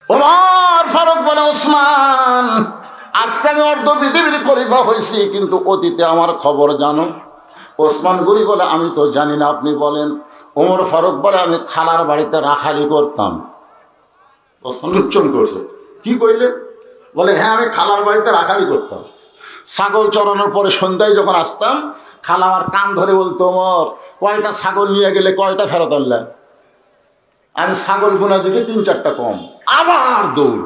ওমর ফারুক বলে, ওসমান, আজকে আমি অর্ধ পৃথিবীর খলিফা হয়েছি, কিন্তু অতীতে আমার খবর জানো? ওসমান গনি বলে, আমি তো জানি না, আপনি বলেন। ওমর ফারুক বলে, আমি খালার বাড়িতে রাখালি করতাম। ওসমান উচ্চন করছে, কি কইলেন? বলে, হ্যাঁ, আমি খালার বাড়িতে রাখালি করতাম। ছাগল চড়ানোর পরে সন্ধ্যায় যখন আসতাম, খালা আমার কান ধরে বলতো, ওমর, কয়টা ছাগল নিয়ে গেলে কয়টা ফেরত আনলে? আমি ছাগল গুনা দিকে 3-4টা কম, আবার দৌড়।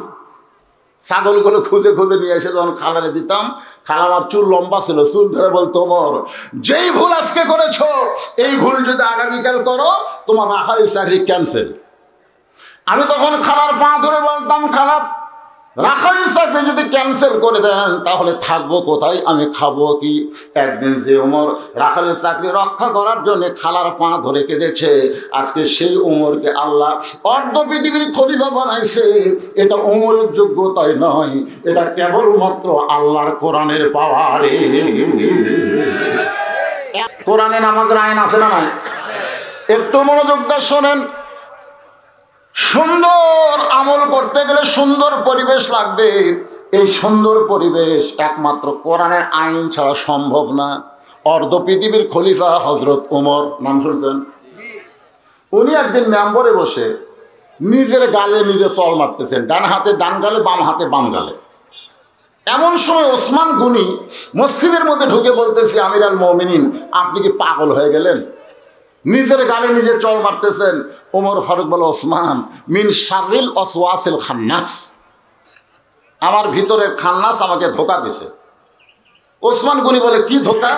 ছাগলগুলো খুঁজে খুঁজে নিয়ে এসে যখন খালারে দিতাম, খালা আমার চুল লম্বা ছিল, চুল ধরে বলতো, ওমর, যেই ভুল আজকে করেছো, এই ভুল যদি আগামীকাল করো, তোমার রাখালির চাকরি ক্যান্সেল। আমি তখন খালার পা ধরে বলতাম, খালা, রাখালির চাকরি যদি ক্যান্সেল করে দেন তাহলে থাকবো কোথায়, আমি খাবো কি? একদিন যে ওমর রাখালির চাকরি রক্ষা করার জন্য খালার পা ধরে কেঁদেছে, আজকে সেই ওমরকে আল্লাহ অর্ধ পৃথিবীর খলিফা বানাইছে। এটা ওমরের যোগ্যতাই নয়, এটা কেবলমাত্র আল্লাহর কোরআনের পাওয়ারে। কোরআনে নামাজের আইন আছে না নাই? একটু মনোযোগ দিয়ে শোনেন। সুন্দর আমল করতে গেলে সুন্দর পরিবেশ লাগবে। এই সুন্দর পরিবেশ একমাত্র কোরআনের আইন ছাড়া সম্ভব না। অর্ধ পৃথিবীর খলিফা হযরত ওমর, নাম শুনছেন? উনি একদিন মেম্বরে বসে নিজের গালে নিজে চড় মারতেছেন, ডান হাতে ডান গালে, বাম হাতে বাম গালে। এমন সময় ওসমান গনি মসজিদের মধ্যে ঢুকে বলতেছে, আমির আল মুমিনিন, আপনি কি পাগল হয়ে গেলেন? নিজের গালে নিজে চড় মারতেছেন। ওমর ফারুক বলে, ওসমান, মিন শাররিল ওয়াসওয়াসিল খান্নাস, আমার ভিতরের খান্নাস আমাকে ধোঁকা দিছে। ওসমান গনি বলে, কি ধোঁকা?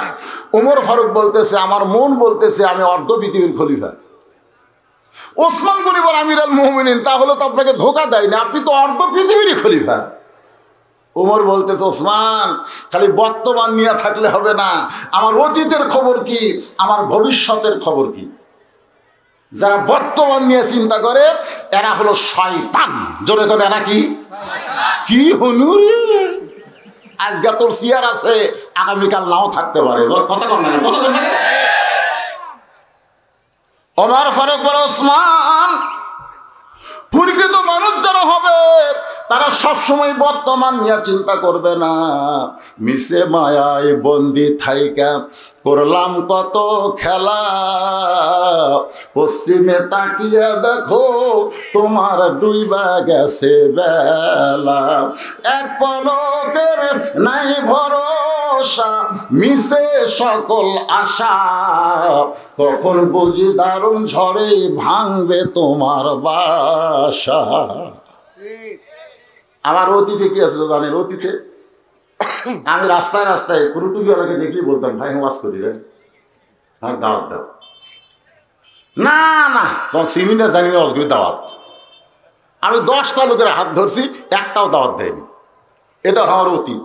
ওমর ফারুক বলতেছে, আমার মন বলতেছে আমি অর্ধ পৃথিবীর খলিফা। ওসমান গনি বলে, আমির আল মুমিনিন, তাহলে তো আপনাকে ধোঁকা দেয় না, আপনি তো অর্ধ পৃথিবীরই খলিফা। ওমর বলতেছে, ওসমান, খালি বর্তমান নিয়ে থাকলে হবে না, আমার অতীতের খবর কি, আমার ভবিষ্যতের খবর কি? যারা বর্তমান নিয়ে চিন্তা করে এরা হলো শয়তান। জোরে করে, এরা কি কি হুনুরি? আজকে তোর চেয়ার আছে, আগামীকাল নাও থাকতে পারে। কথা কম না, কথা কম না। ওমর ফারুক বলে, ওসমান, প্রকৃত মানুষ যারা হবে তারা সবসময় বর্তমান নিয়ে চিন্তা করবে না। মিশে মায়ায় বন্দি থাইকা করলাম কত খেলা, পশ্চিমে তাকিয়ে দেখো তোমার ডুইবা গেছে বেলা, এক পলকের নাই ভরসা, মিশে সকল আশা, কখন বুঝি দারুণ ঝড়ে ভাঙবে তোমার বাসা। আমার অতীতে কি আসলো জানেন? অতীতে আমি রাস্তায় রাস্তায় কুরুটুকিওয়ালাকে দেখলেই বলতাম, ভাই ওয়াজ করি রে, হ্যাঁ দাওয়াত দাও। না না, তখন সিমিনার জানি না অসগুলি দাওয়াত। আমি 10টা লোকের হাত ধরছি, একটাও দাওয়াত দেয়নি। এটা আমার অতীত।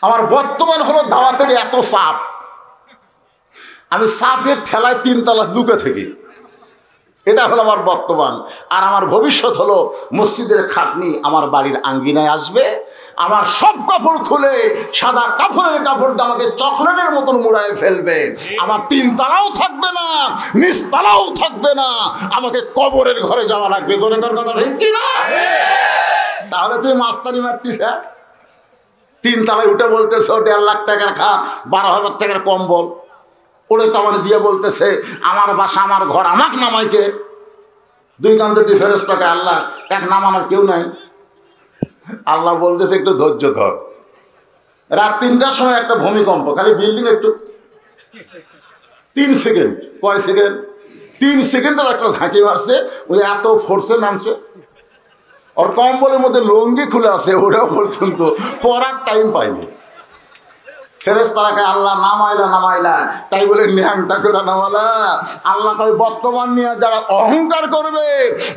আমার বর্তমান হলো দাওয়াতের এত চাপ, আমি চাপের ঠেলায় 3 তলা লুকে থাকি। এটা হলো আমার বর্তমান। আর আমার ভবিষ্যৎ হলো মসজিদের খাটনি আমার বাড়ির আঙ্গিনায় আসবে, আমার সব কাপড় খুলে সাদা কাপড়ের কাপড় আমাকে চকলেটের মতন মুড়ায় ফেলবে, আমার 3 তলাও থাকবে না, নিচ তলাও থাকবে না, আমাকে কবরের ঘরে যাওয়া লাগবে। তোর কথা ঠিক কিনা? তাহলে তুই মাস্তানি মারতিস? 3 তলায় উঠে বলতেছ 1.5 লাখ টাকার খাট, 12,000 টাকার কম্বল ওরে তামানে দিয়ে বলতেছে আমার বাসা আমার ঘর, আমাকে নামাইকে। 2 কান্দে দিয়ে ফেরেশতাকে, আল্লাহ এক নামানোর কেউ নাই। আল্লাহ বলতেছে একটু ধৈর্য ধর। রাত 3টার সময় একটা ভূমিকম্প, খালি বিল্ডিং একটু 3 সেকেন্ড, কয় সেকেন্ড? 3 সেকেন্ডের একটা ঝাঁকি মারছে, ওই এত ফোর্সে নামছে। ওর কম্বলের মধ্যে লুঙ্গি খুলে আছে, ওটাও পর্যন্ত পরার টাইম পাইনি। ফেরেশতারা আল্লাহ নামাইলা নামাইলা, তাই বলে ন্যাংটা করে নামালা। আল্লাহ কয় বর্তমান নিয়ে যারা অহংকার করবে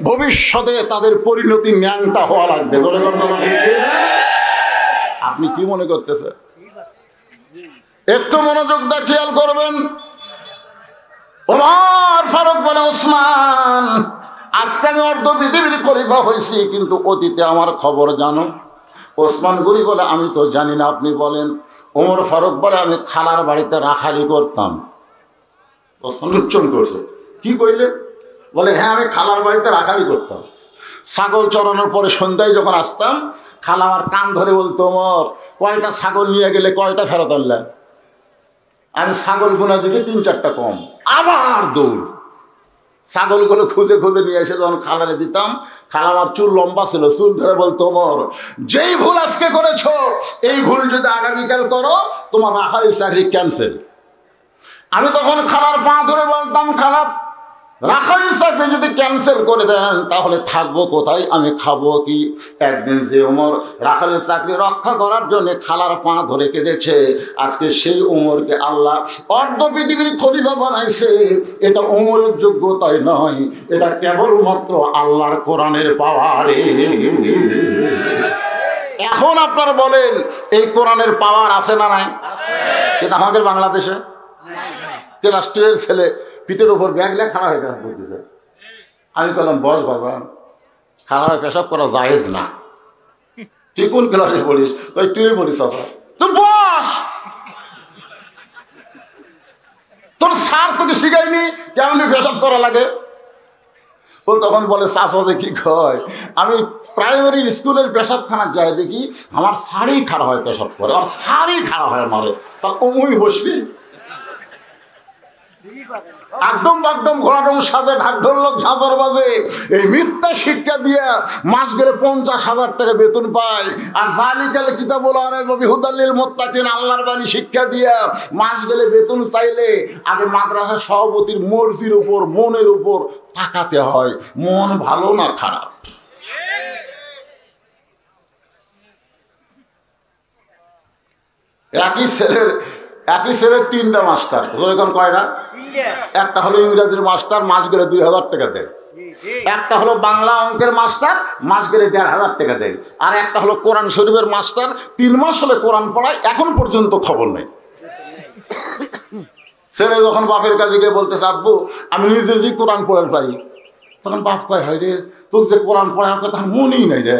ভবিষ্যতে তাদের পরিণতি ন্যাংটা হওয়া লাগবে। আপনি কি মনে করতেছে? একটু মনোযোগ দিয়ে খেয়াল করবেন। ওমর ফারুক বলে, ওসমান, আজকে আমি অর্ধ পৃথিবীর খলিফা হয়েছি, কিন্তু অতীতে আমার খবর জানো? ওসমান গনি বলে, আমি তো জানি না, আপনি বলেন। ওমর ফারুক বলে, আমি খালার বাড়িতে রাখালি করতাম। ওসমান উচ্চন করছে, কি কইলেন? বলে, হ্যাঁ, আমি খালার বাড়িতে রাখালি করতাম। ছাগল চড়ানোর পরে সন্ধ্যায় যখন আসতাম, খালা আমার কান ধরে বলতো, ওমর কয়টা ছাগল নিয়ে গেলে কয়টা ফেরত আনলা? আমি ছাগল গুনা দিকে 3-4টা কম। আবার দৌড়, ছাগলগুলো খুঁজে খুঁজে নিয়ে এসে যখন খালারে দিতাম, খালা আমার চুল লম্বা ছিল, চুল ধরে বলতো, ওমর যেই ভুল আজকে করেছো এই ভুল যদি আগামীকাল করো তোমার রাখালের চাকরি ক্যান্সেল। আমি তখন খালার পা ধরে বলতাম, খালা রাখালের চাকরি যদি ক্যান্সেল করে দেন তাহলে থাকবো কোথায়, আমি খাবো কি? একদিন যে ওমর রাখালের চাকরি রক্ষা করার জন্য খালার পা ধরে কেঁদেছে, আজকে সেই ওমরকে আল্লাহ অর্ধ পৃথিবীর খলিফা বানাইছে। এটা ওমরের যোগ্যতাই নয়, এটা কেবলমাত্র আল্লাহর কোরআনের পাওয়ারে। এখন আপনারা বলেন এই কোরআনের পাওয়ার আছে না নাই? কিন্তু আমাদের বাংলাদেশে ক্লাস 2 ছেলে পিঠের উপর ব্যাগ নিয়ে খাড়া হয়ে পেশাব করতেছে। আমি বললাম, বস বাবা, খাড়া হয়ে পেশাব করা জায়েজ না। তুই কোন ক্লাসে পড়িস? তুই পড়িস চাচা, তুই বস, তোর স্যার তোকে শিখায়নি কেমন পেশাব করা লাগে? ও তখন বলে, চাচা যে কি কয়, আমি প্রাইমারি স্কুলের পেশাবখানা যাই দেখি আমার স্যারই খাড়া হয় পেশাব করে, আর স্যারই খাড়া হয় মারে, তার ওই বসবি? একদম একদম ঘোড়াডম সাজে ঢাকঢোল লোক ঝাঁঝর বাজে, এই মিথ্যা শিক্ষা দিয়া মাস গেলে 50,000 টাকা বেতন পায়। আর জালিকাল কিতাবুল আরাইবা বিহুদাল্লিল মুত্তাকিন, আল্লাহর বাণী শিক্ষা দিয়া মাস গেলে বেতন চাইলে আগে মাদ্রাসা সভাপতির মর্জির উপর, মনের উপর তাকাতে হয়, মন ভালো না খারাপ। একই ছেলের 3টা মাস্টার, এখন কয়টা? একটা হলো ইংরেজির মাস্টার, মাস গেলে 2,000 টাকা দেয়। একটা হলো বাংলা অঙ্কের মাস্টার, মাস গেলে 1,500 টাকা দেয়। আর একটা হলো কোরআন শরীফের মাস্টার, 3 মাস হলে কোরআন পড়ায়, এখন পর্যন্ত খবর নেই। ছেলে যখন বাপের কাছে গিয়ে বলতেছে, আব্বু আমি নিজের যে কোরআন পড়ার পারি, তখন বাপ কয়, হয় রে তোর যে কোরআন পড়ার কথা মনেই নাই রে।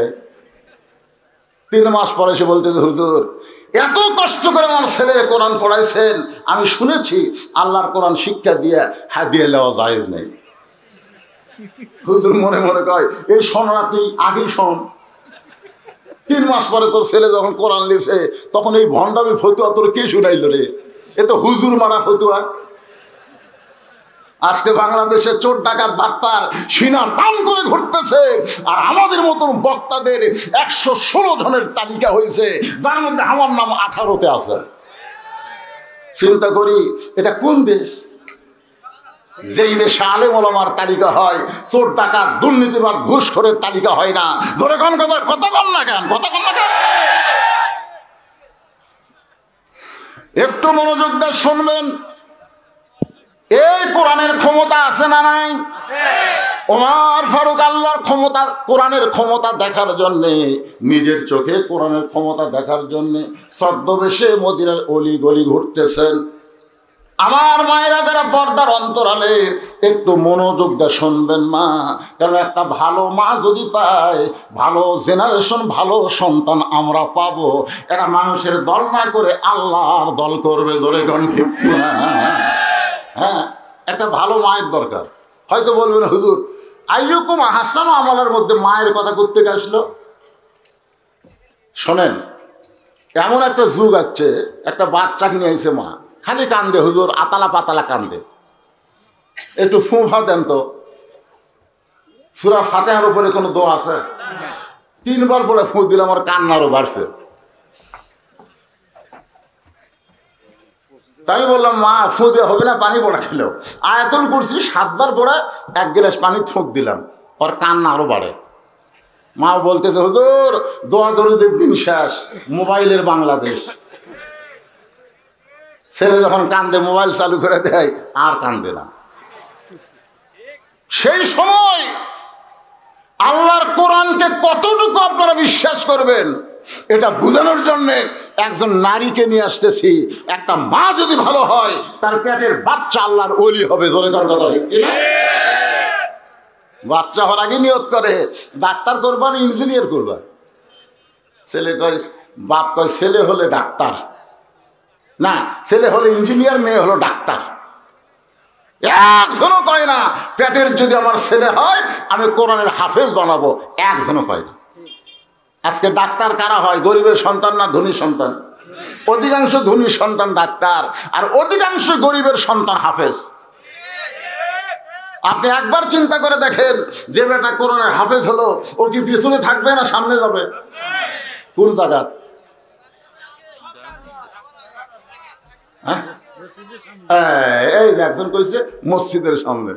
3 মাস পরে সে বলতেছে, হুজুর এত কষ্ট করে আমার ছেলের কোরআন পড়াইছেন, আমি শুনেছি আল্লাহর কোরআন শিক্ষা দিয়ে হাদিয়া দেওয়া জায়েজ নেই। হুজুর মনে মনে কয়, এই শোনরা তুই আগেই শোন। 3 মাস পরে তোর ছেলে যখন কোরআন লিখছে, তখন এই ভণ্ডামি ফতুয়া তোর কে শুনাইল রে? এ তো হুজুর মারা ফতুয়া। আজকে বাংলাদেশে চোর ডাকাত বার্তার সিনা টান করে ঘুরতেছে, আর আমাদের মতন বক্তাদের 116 জনের তালিকা হয়েছে, যার মধ্যে আমার নাম 18তে আছে। চিন্তা করি এটা কোন দেশ? যেই দেশে আলেম ওলামার তালিকা হয়, চোর ডাকাত দুর্নীতিবাদ ঘুষখোরের তালিকা হয় না। ধরে কোন কথা কন না কেন, কথা কন না কেন? একটু মনোযোগ দিয়ে শুনবেন। এই কোরআনের ক্ষমতা আছে না নাই? ওমর ফারুক আল্লাহর ক্ষমতা, কোরআনের ক্ষমতা দেখার জন্যে, নিজের চোখে কোরআনের ক্ষমতা দেখার জন্যে ছদ্মবেশে মদিনার অলি গলি ঘুরতেছেন। আমার মায়েরা যারা পর্দার অন্তরালে একটু মনোযোগ দিয়ে শুনবেন মা, কারণ একটা ভালো মা যদি পায়, ভালো জেনারেশন, ভালো সন্তান আমরা পাবো। এরা মানুষের দল না করে আল্লাহর দল করবে। জোরে কোন ঠিক না? হ্যাঁ, একটা ভালো মায়ের দরকার। হয়তো বলবেন, হুজুর আইয়ুকুম আহসানু আমালের মধ্যে মায়ের কথা করতে আসলো। শোনেন, এমন একটা যুগ আছে, একটা বাচ্চাকে নিয়ে এসে মা খালি কান্দে, হুজুর আতালা পাতালা কান্দে, একটু ফুঁফা দেন তো। সূরা ফাতিহার উপরে কোনো দোয়া আছে? 3 বার পরে ফুঁ দিলে আমার কান্নারও বাড়ছে। তাই আমি বললাম, মা ফুঁ দেওয়া হবে না, পানি পড়া খেলেও। আয়াতুল কুরসি 7 বার পড়ে 1 গ্লাস পানি ফুঁক দিলাম, ওর কান্না আরো বাড়ে। মা বলতেছে, হুজুর দোয়া দরুদের দিন শেষ, মোবাইলের বাংলাদেশ। ছেলে যখন কান্দে মোবাইল চালু করে দেয়, আর কান্দে না। সেই সময় আল্লাহর কোরআনকে কতটুকু আপনারা বিশ্বাস করবেন এটা বোঝানোর জন্য একজন নারীকে নিয়ে আসতেছি। একটা মা যদি ভালো হয়, তার পেটের বাচ্চা আল্লাহর ওলি হবে। জোরে কর কথা, ঠিক কিনা? বাচ্চা হওয়ার আগে নিয়ত করে ডাক্তার করবা না ইঞ্জিনিয়ার করবা। ছেলে কয়, বাপ কয় ছেলে হলে ডাক্তার না, ছেলে হলে ইঞ্জিনিয়ার, মেয়ে হলো ডাক্তার। একজনও কয় না পেটের যদি আমার ছেলে হয় আমি কোরআনের হাফেজ বানাবো, একজনও কয় না। আজকে ডাক্তার কারা হয়? গরিবের সন্তান না ধনী সন্তান? অধিকাংশ ধনী সন্তান ডাক্তার, আর অধিকাংশ গরিবের সন্তান হাফেজ। আপনি একবার চিন্তা করে দেখেন, যে বেটা কোরআনের হাফেজ হলো, ও কি পিছনে থাকবে না সামনে যাবে? কোন জায়গা? এই যে একজন কইছে মসজিদের সামনে।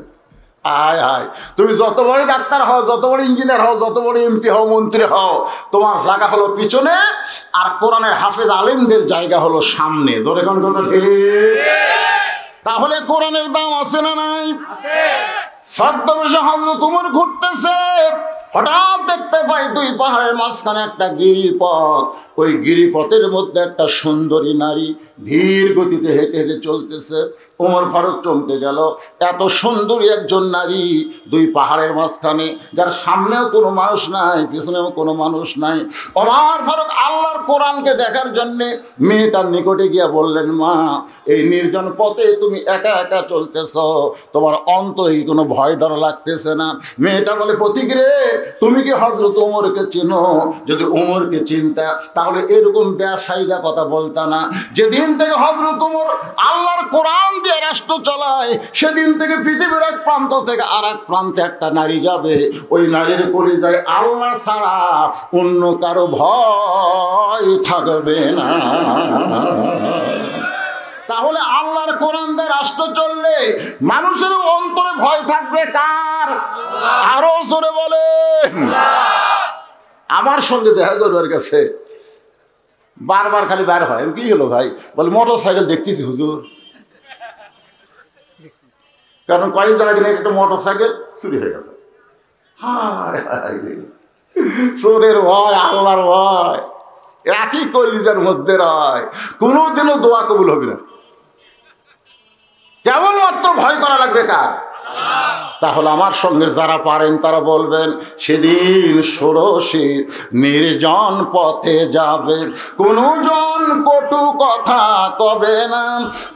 আয় হায়, তুমি যত বড় ডাক্তার হও, যত বড় ইঞ্জিনিয়ার হও, যত বড় এমপি হও, মন্ত্রী হও, তোমার জায়গা হলো পিছনে, আর কোরআনের হাফেজ আলেমদের জায়গা হলো সামনে। ধরে কোন কথা ঠিক? তাহলে কোরআনের দাম আছে না নাই? ছদ্মবেশে হযরত ওমর ঘুরতেছে, হঠাৎ দেখতে পাই দুই পাহাড়ের মাঝখানে একটা গিরিপথ। ওই গিরিপথের মধ্যে একটা সুন্দরী নারী ধীর গতিতে হেঁটে হেঁটে চলতেছে। ওমর ফারুক চমকে গেল, এত সুন্দরী একজন নারী দুই পাহাড়ের মাঝখানে, যার সামনেও কোনো মানুষ নাই, পিছনেও কোনো মানুষ নাই। ওমর ফারুক আল্লাহর কোরআনকে দেখার জন্যে মেয়ে তার নিকটে গিয়ে বললেন, মা, এই নির্জন পথে তুমি একা একা চলতেছ, তোমার অন্তরে কোনো ভয় ডর লাগতেছে না? মেয়েটা বলে, পথিক রে, তুমি কি হযরত ওমরকে চিনো? যদি ওমরকে চিনতা তাহলে এরকম বেসাইজা কথা বলতা না। যেদিন থেকে হযরত ওমর আল্লাহর কোরআন দিয়ে রাষ্ট্র চালায়, সেদিন থেকে পৃথিবীর এক প্রান্ত থেকে আর এক প্রান্তে একটা নারী যাবে, ওই নারীর কলিজায় আল্লাহ ছাড়া অন্য কারো ভয় থাকবে না। তাহলে আল্লাহর কোরআন দিয়ে রাষ্ট্র চললে মানুষের অন্তরে ভয় থাকবে কার? আরো জোরে বলেন। আমার সঙ্গে দেখা করবার কাছে বারবার খালি বার হয়, কি হলো ভাই? বলে, মোটর সাইকেল দেখতেছি হুজুর। কারণ কয়েকদিন আগে একটা মোটর সাইকেল চুরি হয়ে গেল। হায় হায়, চোরের ভয়, আল্লাহর ভয় একই কলিজার মধ্যে রয়। কোনোদিনও দোয়া কবুল হবে না। কেবলমাত্র ভয় করা লাগবে কার? তাহলে আমার সঙ্গে যারা পারেন তারা বলবেন, সেদিন ষোড়শী নির্জন পথে যাবে, কোনো জন কটু কথা কবে না,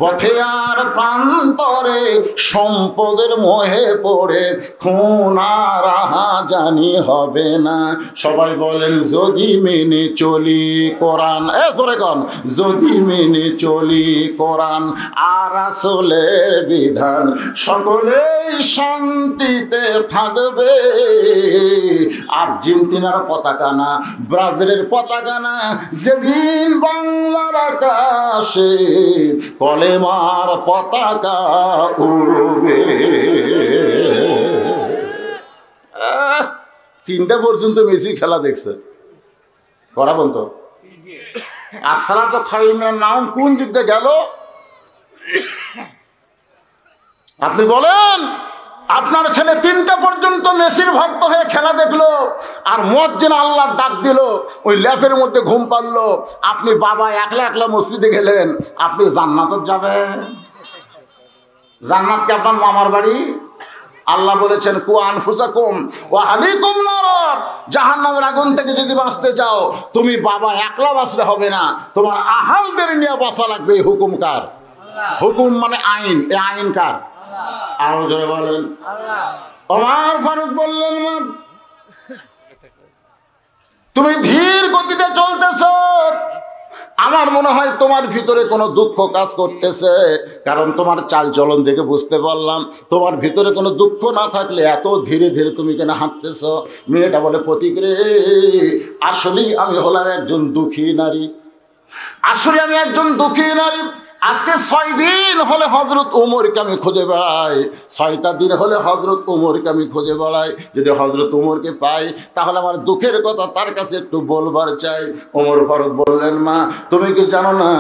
পথে আর প্রান্তরে সম্পদের মোহে পড়ে খুন আর জানি হবে না। সবাই বলেন, যদি মেনে চলি কোরআন, জোরে কন, যদি মেনে চলি কোরআন আর রাসূলের বিধান, সকলেই শান্তিতে থাকবে। আর্জেন্টিনার পতাকা না, ব্রাজিলের পতাকা না, যেদিন বাংলার আকাশে কলেমার পতাকা উড়বে। 3টা পর্যন্ত মেসি খেলা দেখছে, করা বন্ধ। আসলা তো খাইমের নাম কোন দিক দিয়ে গেল? আপনি বলেন, আপনার ছেলে 3টা পর্যন্ত মেসির ভক্ত হয়ে খেলা দেখলো, আর মুয়াজ্জিন আল্লাহর ডাক দিল, ওই ল্যাপের মধ্যে ঘুম পারলো। আপনি বাবা একলা একলা মসজিদে গেলেন, আপনি জান্নাতে যাবেন? জান্নাত কি আপনার মামার বাড়ি? আল্লাহ বলেছেন, কু আনফুসাকুম ওয়া আহলিকুম নার, জাহান্নামের আগুন থেকে যদি বাঁচতে চাও, তুমি বাবা একলা বাঁচলে হবে না, তোমার আহালদের নিয়ে বাঁচা লাগবে। এই হুকুম কার? হুকুম মানে আইন। এই আইন কার? আরো জোরে বলেন। ওমর ফারুক বললেন, তুমি ধীর গতিতে চলতেছ, আমার মনে হয় তোমার ভিতরে কোনো দুঃখ কাজ করতেছে, কারণ তোমার চাল চলন দেখে বুঝতে পারলাম তোমার ভিতরে কোনো দুঃখ না থাকলে এত ধীরে ধীরে তুমি কেন হাঁটতেছ? মেয়েটা বলে, পথিক রে, আসলেই আমি হলাম একজন দুঃখী নারী, আসলে আমি একজন দুঃখী নারী। আজকে 6 দিন হলে হযরত ওমরকে আমি খুঁজে বেড়াই, 6টা দিন হলে হযরত ওমরকে আমি খুঁজে বেড়াই। যদি হযরত ওমরকে পাই তাহলে আমার দুঃখের কথা তার কাছে একটু বলবার চাই। ওমর ফারুক বললেন, মা, তুমি কি জানো না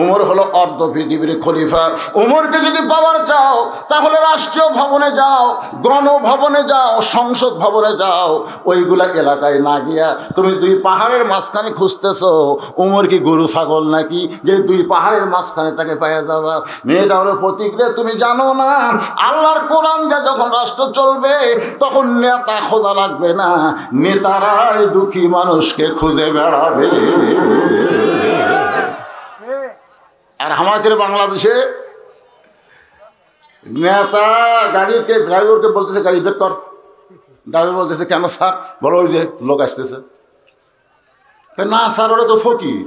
ওমর হলো অর্ধ পৃথিবীর খলিফা? ওমরকে যদি পাওয়ার চাও তাহলে রাষ্ট্রীয় ভবনে যাও, গণভবনে যাও, সংসদ ভবনে যাও। ওইগুলা এলাকায় না গিয়া তুমি 2 পাহাড়ের মাঝখানে খুঁজতেছো। ওমর কি গরু ছাগল নাকি যে 2 পাহাড়ের মাঝখানে তাকে পাওয়া যাবে? মেয়েটা হলো, প্রতিক্রিয়া তুমি জানো না আল্লাহর কোরআন দিয়ে যখন রাষ্ট্র চলবে তখন নেতা খোঁজা লাগবে না, নেতারাই দুঃখী মানুষকে খুঁজে বেড়াবে। আর আমাদের বাংলাদেশে নেতা গাড়িকে ড্রাইভারকে বলতেছে গাড়ি বের কর। ড্রাইভার বলতেছে কেন স্যার? বলো ওই যে লোক আসতেছে। না স্যার ওরা তো ফকির।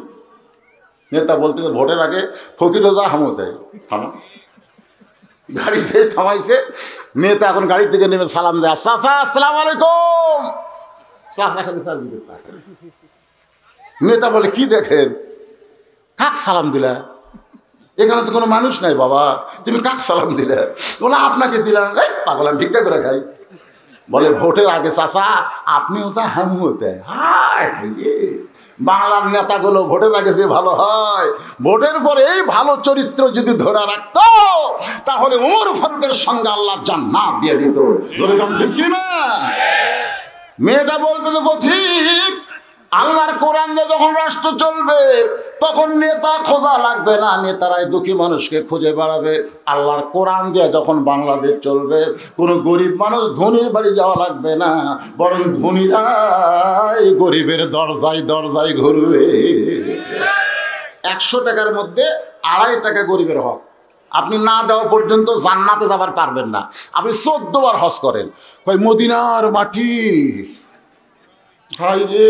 নেতা বলতেছে ভোটের আগে ফকিরও যা হামো তাই থামা। গাড়িতে থামাইছে। নেতা এখন গাড়ি থেকে নেমে সালাম দেয়, চাচা আসসালামু আলাইকুম। চাচা খালি স্যার দিকে তাকায়। নেতা বলে কি দেখেন? কাক সালাম দিলা? এখানে তো কোনো মানুষ নাই বাবা, তুমি কাক সালাম দিলে? বলে আপনাকে দিলাম। এই পাগল, আমি ভিক্ষা করে খাই। বলে ভোটের আগে চাচা আপনিও যা হামু হতে। হায় বাংলার নেতাগুলো ভোটের আগে যে ভালো হয়, ভোটের পরে এই ভালো চরিত্র যদি ধরে রাখতো তাহলে ওমর ফারুকের সঙ্গে আল্লাহ জান্নাত দিয়ে দিত। ঠিক কিনা? মেয়েটা বলতে তো ঠিক, আল্লাহর কোরআন দিয়ে যখন রাষ্ট্র চলবে তখন নেতা খোঁজা লাগবে না, নেতারাই দুঃখী মানুষকে খুঁজে বেড়াবে। আল্লাহর কোরআন দিয়ে যখন বাংলাদেশ চলবে কোনো গরিব মানুষ ধনীর বাড়ি যাওয়া লাগবে না, বরং ধনীরাই গরিবের দরজায় দরজায় ঘুরবে। 100 টাকার মধ্যে 2.5 টাকা গরিবের হক। আপনি না দেওয়া পর্যন্ত জান্নাতে যাবার পারবেন না। আপনি 14 বার হজ করেন, কই মদিনার মাটি ভাই রে,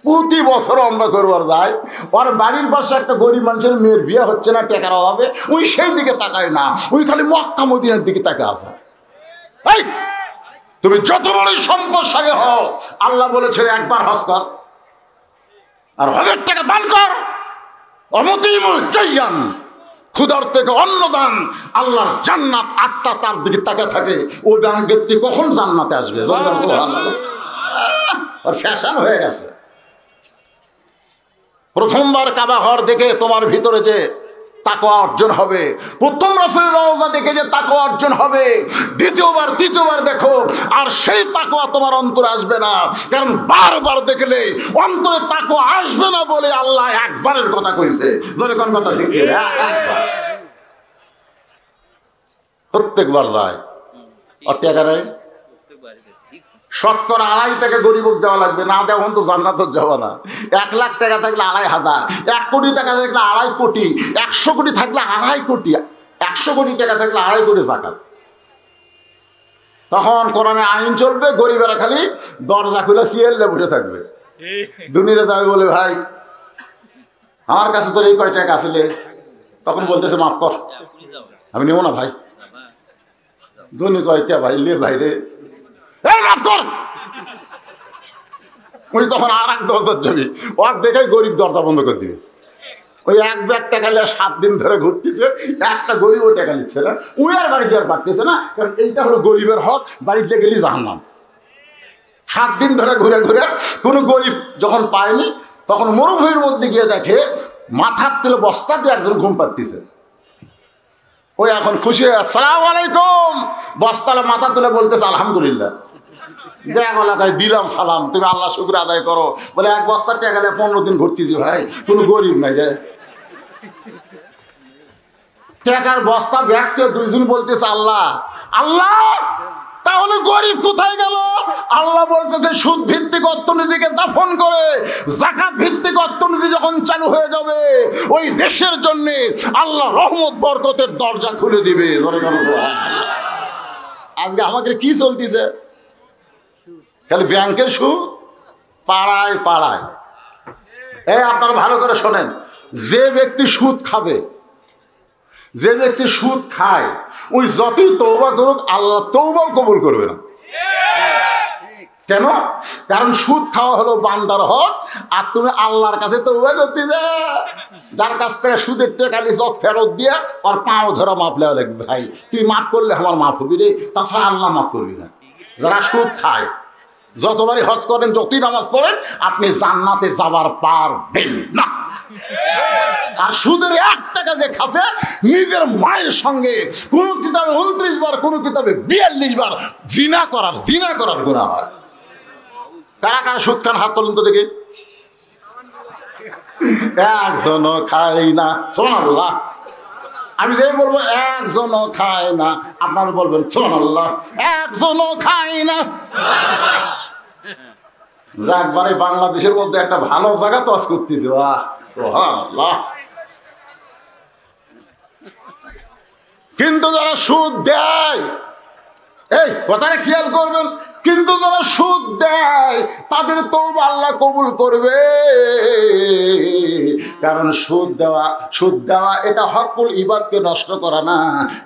প্রতি বছর আমরা করবার যাই। ওর বাড়ির পাশে একটা গরিব মানুষের মেয়ের বিয়ে হচ্ছে না টাকার অভাবে, ওই সেই দিকে তাকায় না, ওই খালি মক্কা মদিনার দিকে তাকে আসে। এই তুমি যত বড় সম্পদশালী হও, আল্লাহ বলেছে একবার হজ কর আর হজের টাকা দান কর। অমতিমুল জাইয়ান, ক্ষুধার থেকে অন্নদান। আল্লাহর জান্নাত 8টা তার দিকে তাকে থাকে। ও ব্যক্তি কখন জান্নাতে আসবে? আর ফ্যাশন হয়ে গেছে। প্রথমবার কাবা ঘর দেখে তোমার ভিতরে যে তাকওয়া অর্জন হবে, প্রথম রাসূলের রওজা দেখে যে তাকওয়া অর্জন হবে, দ্বিতীয়বার তৃতীয়বার দেখো আর সেই তাকওয়া তোমার অন্তরে আসবে না। কারণ বারবার দেখলে অন্তরে তাকওয়া আসবে না বলে আল্লাহ একবারের কথা কইছে। জোরে কোন কথা ঠিক কি? একবার। প্রত্যেকবার যায় অত্যাচারে শতকরা 2.5 টাকা গরিবক দেওয়া লাগবে, না দেওয়া তো জান্নাত যাওয়া না। 1 লাখ টাকা থাকলে 2,500, 1 কোটি টাকা থাকলে 2.5 কোটি, 100 কোটি থাকলে 2.5 কোটি, 100 কোটি টাকা থাকলে 2.5 কোটি জাকাত। তখন কোরআনে আইন চলবে, গরিবেরা খালি দরজা খুলে সিএলে বসে থাকবে। দুনিয়াতে যাবে বলে ভাই আমার কাছে তোর এই কয় টাকা আসলে, তখন বলতেছে মাফ কর, আমি নেবো না ভাই। দুনি কয় কে ভাই লে ভাই রে, মাফ কর। উনি তখন আর এক দরজার যাবি, ওর দেখে গরিব দরজা বন্ধ করে দিবে। ওই 1 ব্যাগ টাকা নিয়ে 7 দিন ধরে ঘুরতেছে, একটা গরিব ও টাকা নিচ্ছে না, উনি আর বাড়িতে আর পারতেছে না, কারণ এইটা হলো গরিবের হক। বাড়িতে গেলি জাহান্নাম। 7 দিন ধরে ঘুরে ঘুরে কোনো গরিব যখন পায়নি, তখন মরুভূমির মধ্যে গিয়ে দেখে মাথার তেলে বস্তা দিয়ে একজন ঘুম পাড়তেছে। ওই এখন খুশি হয়ে আসসালামু আলাইকুম, বস্তালে মাথা তুলে বলতেছে আলহামদুলিল্লাহ। দেখ এলাকায় দিলাম সালাম, তুমি আল্লাহ শুকর আদায় করো। বলে 1 বস্তার টাকা গেলে 15 দিন ঘুরতেছি ভাই, কোনো গরিব নাই রে। টাকার বস্তা ব্যাগকে 2 জন বলতেছে আল্লাহ আল্লাহ, তাহলে গরিব কোথায় গেল? আল্লাহ বলতেছে সুদ ভিত্তিক অর্থনীতিকে দাফন করে যাকাত ভিত্তিক অর্থনীতি যখন চালু হয়ে যাবে, ওই দেশের জন্য আল্লাহ রহমত বরকতের দরজা খুলে দিবে। আজকে আমাকে কি চলতেছে? খালি ব্যাংকের সুদ, পাড়ায় পাড়ায়। আপনারা ভালো করে শোনেন, যে ব্যক্তি সুদ খাবে, যে ব্যক্তি সুদ খায়, ওই যতই তওবা করুক আল্লাহ তওবাও কবুল করবে না। কেন? কারণ সুদ খাওয়া হলো বান্দার হক, আর তুমি আল্লাহর কাছে তওবা করতে যা, যার কাছ থেকে সুদের টাকা নিছ ফেরত দিয়ে আর পাও ধরা মাপ লেওয়া লাগবে। ভাই তুই মাফ করলে আমার মাফ হবি রে, তাছাড়া আল্লাহ মাফ করবি না। যারা সুদ খায়, যতবারই হজ করেন, যতই নামাজ পড়েন, আপনি জান্নাতে যাবার পারবেন না। আর সুদের 1 টাকা যে খাসে, নিজের মায়ের সঙ্গে কোন কিতাবে 29 বার, কোন কিতাবে 42 বার জিনা করার গুনাহ হয়। কারা কারা সুদ খান হাত তোলেন তো দেখি। একজনও খাই না, সুবহানাল্লাহ। আমি যে বলবো একজনও খায় না, আপনারা বলবেন সুবহানাল্লাহ, একজনও খায় না। যাক বারে বাংলাদেশের মধ্যে একটা ভালো জায়গা তো আজ করতেছে, সুবহানাল্লাহ। কিন্তু যারা সুদ দেয়, এই কথাটা খেয়াল করবেন, কিন্তু যারা সুদ দেয় তাদের তওবা আল্লাহ কবুল করবে। কারণ সুদ দেওয়া এটা হকুল ইবাদকে নষ্ট করা না,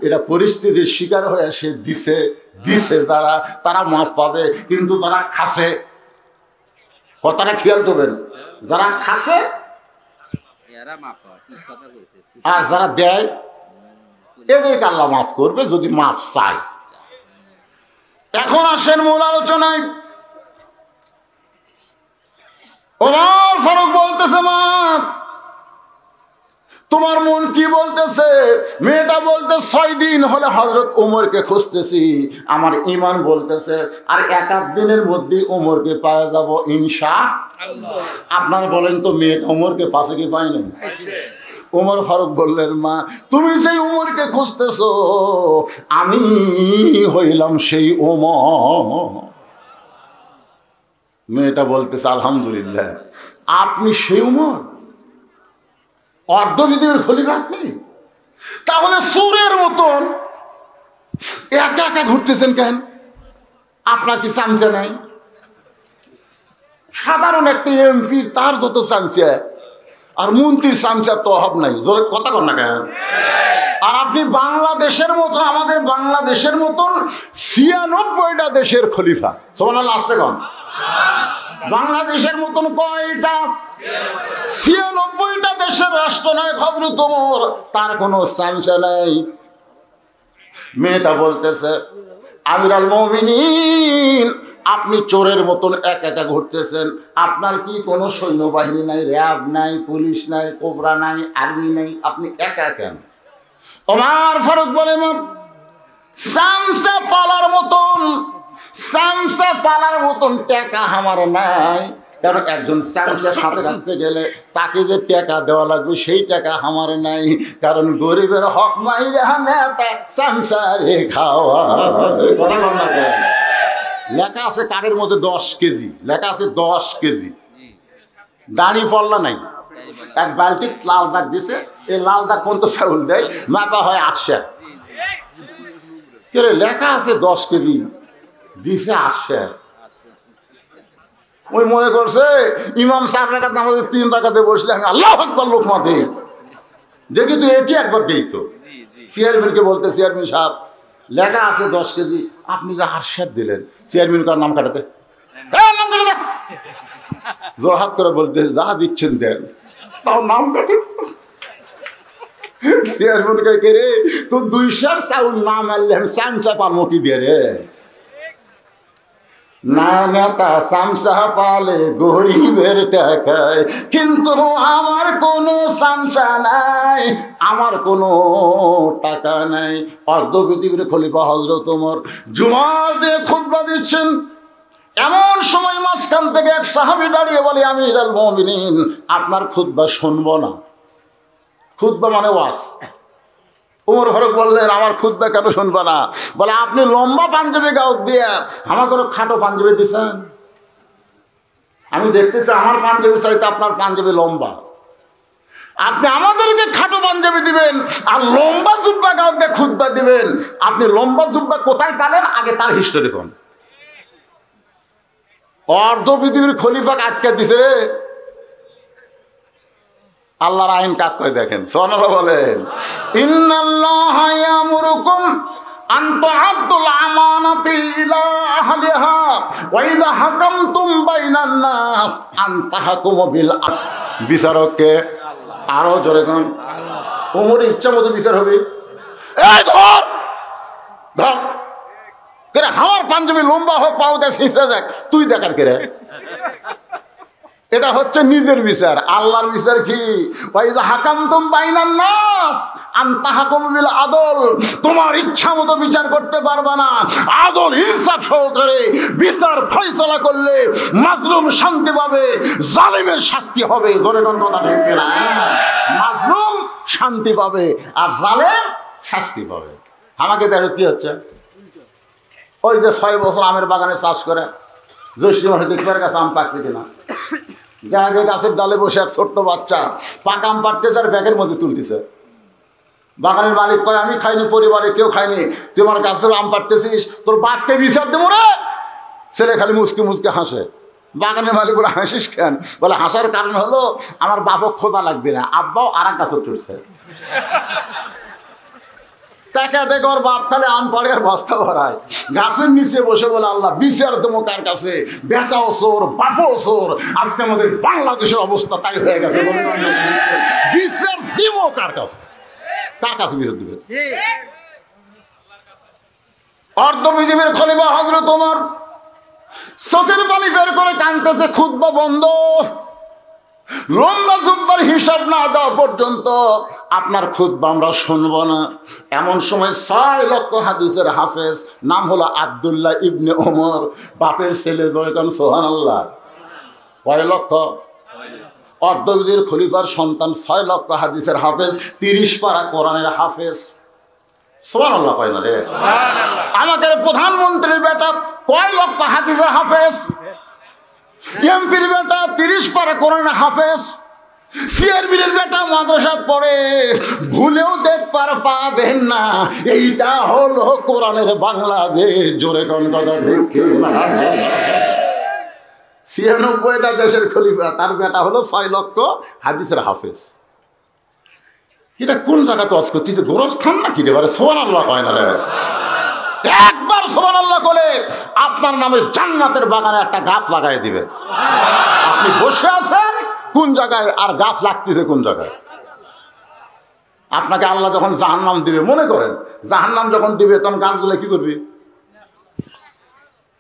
এটা পরিস্থিতির শিকার হয়ে সে দিছে যারা, তারা মাপ পাবে। কিন্তু যারা খাসে, কথাটা খেয়াল করবেন, যারা খাসে আর যারা দেয় এদেরকে আল্লাহ মাফ করবে যদি মাফ চায়। এখন আসেন মূল আলোচনায়। ওমর ফারুক বলতেছে, মা তোমার মন কি বলতেছে? মেয়েটা বলতে 6 দিন হলে হযরত ওমরকে খুঁজতেছি, আমার ঈমান বলতেছে আর 1-8 দিনের মধ্যে ওমরকে পাওয়া যাব ইনশাআল্লাহ। আপনারা বলেন তো মেয়েটা ওমরকে পাশে কি পায় না? ওমর ফারুক বললেন, মা তুমি সেই ওমরকে খুঁজতেছো, আমি হইলাম সেই ওমর। মেয়েটা বলতেছে, আলহামদুলিল্লাহ, আপনি সেই ওমর, অর্ধবিধের খলিফা আপনি? তাহলে সুরের মতন একা একা ঘুরতেছেন কেন? আপনার কি চামচা নাই? সাধারণ একটা এমপি তার যত চামচা, আর মন্ত্রীর চামচার তো অভাব নাই। কথা কর না কেন? আর আপনি বাংলাদেশের মতো, আমাদের বাংলাদেশের মতন 96টা দেশের খলিফা। সুবহানাল্লাহ, আসতে কন। বাংলাদেশের মতন কয়টা? 96টা দেশের রাষ্ট্রনায়ক হযরত ওমর, তার কোনো চামচা নাই। মেয়েটা বলতেছে, আমিরুল মুমিনিন, আপনি চোরের মতন একা একা ঘুরতেছেন, আপনার কি কোনো সৈন্যবাহিনী নাই, র্যাব নাই, পুলিশ নাই, কোবরা নাই, আর্মি নাই, আপনি একা কেন? ওমর ফারুক বলে, চামচা পালার মতন টাকা আমার নাই। কারণ একজন চামচার সাথে রাখতে গেলে তাকে যে টাকা দেওয়া লাগবে সেই টাকা আমার নাই। কারণ গরিবের হক মাইরা নেতা চামচা রে খাওয়া। লেখা আছে কাঠের মধ্যে 10 কেজি, লেখা আছে 10 কেজি। দাড়ি পল্লা নাই, এক বালতি লাল দাগ দিছে, এই লাল দাগ কোন তো চাউল দেয়, মাপা হয় 800। লেখা আছে 10 কেজি, দিছে 800। ওই মনে করছে ইমাম 4 রাকাত নামাজে 3 রাকাতে বসলে আমি আল্লাহু আকবার লোকমা দেই, দেখি তুই এটি একবার দেই তো। চেয়ারম্যানকে বলতে, চেয়ারম্যান সাহেব লেখা আছে 10 কেজি, আপনি যে 800 দিলেন। চেয়ারম্যান কার নাম কাটাতে, নাম কাটাতে জোরহাত করে বলতে, যা দিচ্ছেন দেন, তাও নাম কাটে। চেয়ারম্যান কে রে, তো 200 চাউল না মারলেন চামচা পারমো কি দিয়ে রে? না নেতা চামচা পালে গরিবের টাকায়, কিন্তু আমার কোনো চামচা নাই, আমার কোনো টাকা নাই। অর্ধপৃথিবীর খলিফা হযরত ওমর জুমাতে খুতবা দিচ্ছেন, এমন সময় মাঝখান থেকে এক সাহাবী দাঁড়িয়ে বলে, আমিরুল মুমিনিন, আপনার খুতবা শুনবো না। খুতবা মানে ওয়াজ। ওমর ফারুক বললেন, আমার খুতবা কেন শুনবা না? বলে, আপনি লম্বা পাঞ্জাবি গাউত দিয়ে আমার কোনো খাটো পাঞ্জাবি দিচ্ছেন। আমি দেখতেছি আমার পাঞ্জাবি চাইতে আপনার পাঞ্জাবি লম্বা। আপনি আমাদেরকে খাটো পাঞ্জাবি দিবেন আর লম্বা জুব্বা গাউত দিয়ে খুতবা দিবেন। আপনি লম্বা জুব্বা কোথায় পেলেন আগে তার হিস্টোরি কোন? অর্ধ পৃথিবীর খলিফা আটকে দিছে রে। আল্লাহর আইন কাক করে দেখেন, সুবহানাল্লাহ বলেন। ইন্নাল্লাহা ইয়ামুরুকুম আন তুআদ্দুল আমানাতি ইলা আহলিহা ওয়া ইযা হাকামতুম বাইনান নাস আন তাহকুমু বিল আদল। বিচারককে আরো জোরে কোন? ওমরের ইচ্ছা মতো বিচার হবে। এই ধর ধর করে, আমার পাঞ্জাবি লম্বা হোক, পাউতে ছিঁচে যাক, তুই দেখার কেরে? এটা হচ্ছে নিজের বিচার। আল্লাহর বিচার কি? ওয়াইজা হাকামতুম বাইনান নাস আন তাহকুমু বিল আদল। তোমার ইচ্ছা মতো বিচার করতে পারবা না, আদল ইনসাফ সহকারে বিচার ফয়সালা করলে মাজলুম শান্তি পাবে, জালিমের শাস্তি হবে। ধরে কোন কথা ঠিক না? মাজলুম শান্তি পাবে আর জালেম শাস্তি পাবে। আমাকে দেখো কি হচ্ছে, ওই যে 6 বছর আমের বাগানে চাষ করে জ্যৈষ্ঠ মাসে দেখবার কাছে আম পাকছে কিনা, যা যে গাছের ডালে বসে এক ছোট্ট বাচ্চা পাকা আম পাড়তেছে আর ব্যাগের মধ্যে তুলতেছে। বাগানের মালিক কয় আমি খাইনি, পরিবারে কেউ খায়নি, তুই আমার গাছের আম পাড়তেছিস, তোর বাপকে বিচার দেবো রে। ছেলে খালি মুচকে মুচকে হাসে। বাগানের মালিক বলে হাসিস কেন? বলে হাসার কারণ হলো আমার বাপও খোঁজা লাগবে না, আব্বাও আর এক গাছে চড়ছে। তাকে দেখে ওর বাপ খালে আম পাড়ে আর বস্তা ভরায়, গাছের নিচে বসে বলে আল্লাহ বিচার দেবো কার কাছে? বেটাও চোর, বাপও চোর, আজকে আমাদের বাংলাদেশের অবস্থা তাই হয়ে গেছে। বিচার দিব কার কাছে? কার কাছে বিচার দিবে? অর্ধ পৃথিবীর খলিফা হযরত ওমর চোখের পানি বের করে কাঁদতেছে, খুতবা বন্ধ, লম্বা জুব্বার হিসাব না দেওয়া পর্যন্ত আপনার খুতবা আমরা শুনবো না। এমন সময় 6 লক্ষ হাদিসের হাফেজ, নাম হলো আব্দুল্লাহ ইবনে ওমর, বাপের ছেলে, ধরে কারণ সুবহানাল্লাহ, কয় লক্ষ? অর্ধবীর খলিফার সন্তান, 6 লক্ষ হাদিসের হাফেজ, 30 পারা কোরআনের হাফেজ। সুবহানাল্লাহ কয় না রে? আমাদের প্রধানমন্ত্রীর বেটা কয় লক্ষ হাদিসের হাফেজ, এমপির বেটা 30 পারা কোরআনের হাফেজ, সিআরবির বেটা মাদ্রাসাত পড়ে, ভুলেও দেখবার পাবেন না। এইটা হলো কোরআনের বাংলাদেশ। জোরে কোন কথা ঠিক না? 96টা দেশের খলিফা, তার বেটা হলো 6 লক্ষ হাদিসের হাফেজ। এটা কোন জায়গা তো আজকে গোরস্থান নাকি রে? সুবহানাল্লাহ কয় না রে? একবার সুবহানাল্লাহ করে আপনার নামে জান্নাতের বাগানে একটা গাছ লাগাই দিবে। আপনি বসে আছেন কোন জায়গায়, আর গাছ লাগতেছে কোন জায়গায়? আপনাকে আল্লাহ যখন জাহান্নাম দিবে, মনে করেন জাহান্নাম যখন দিবে, তখন গাছগুলো কি করবে?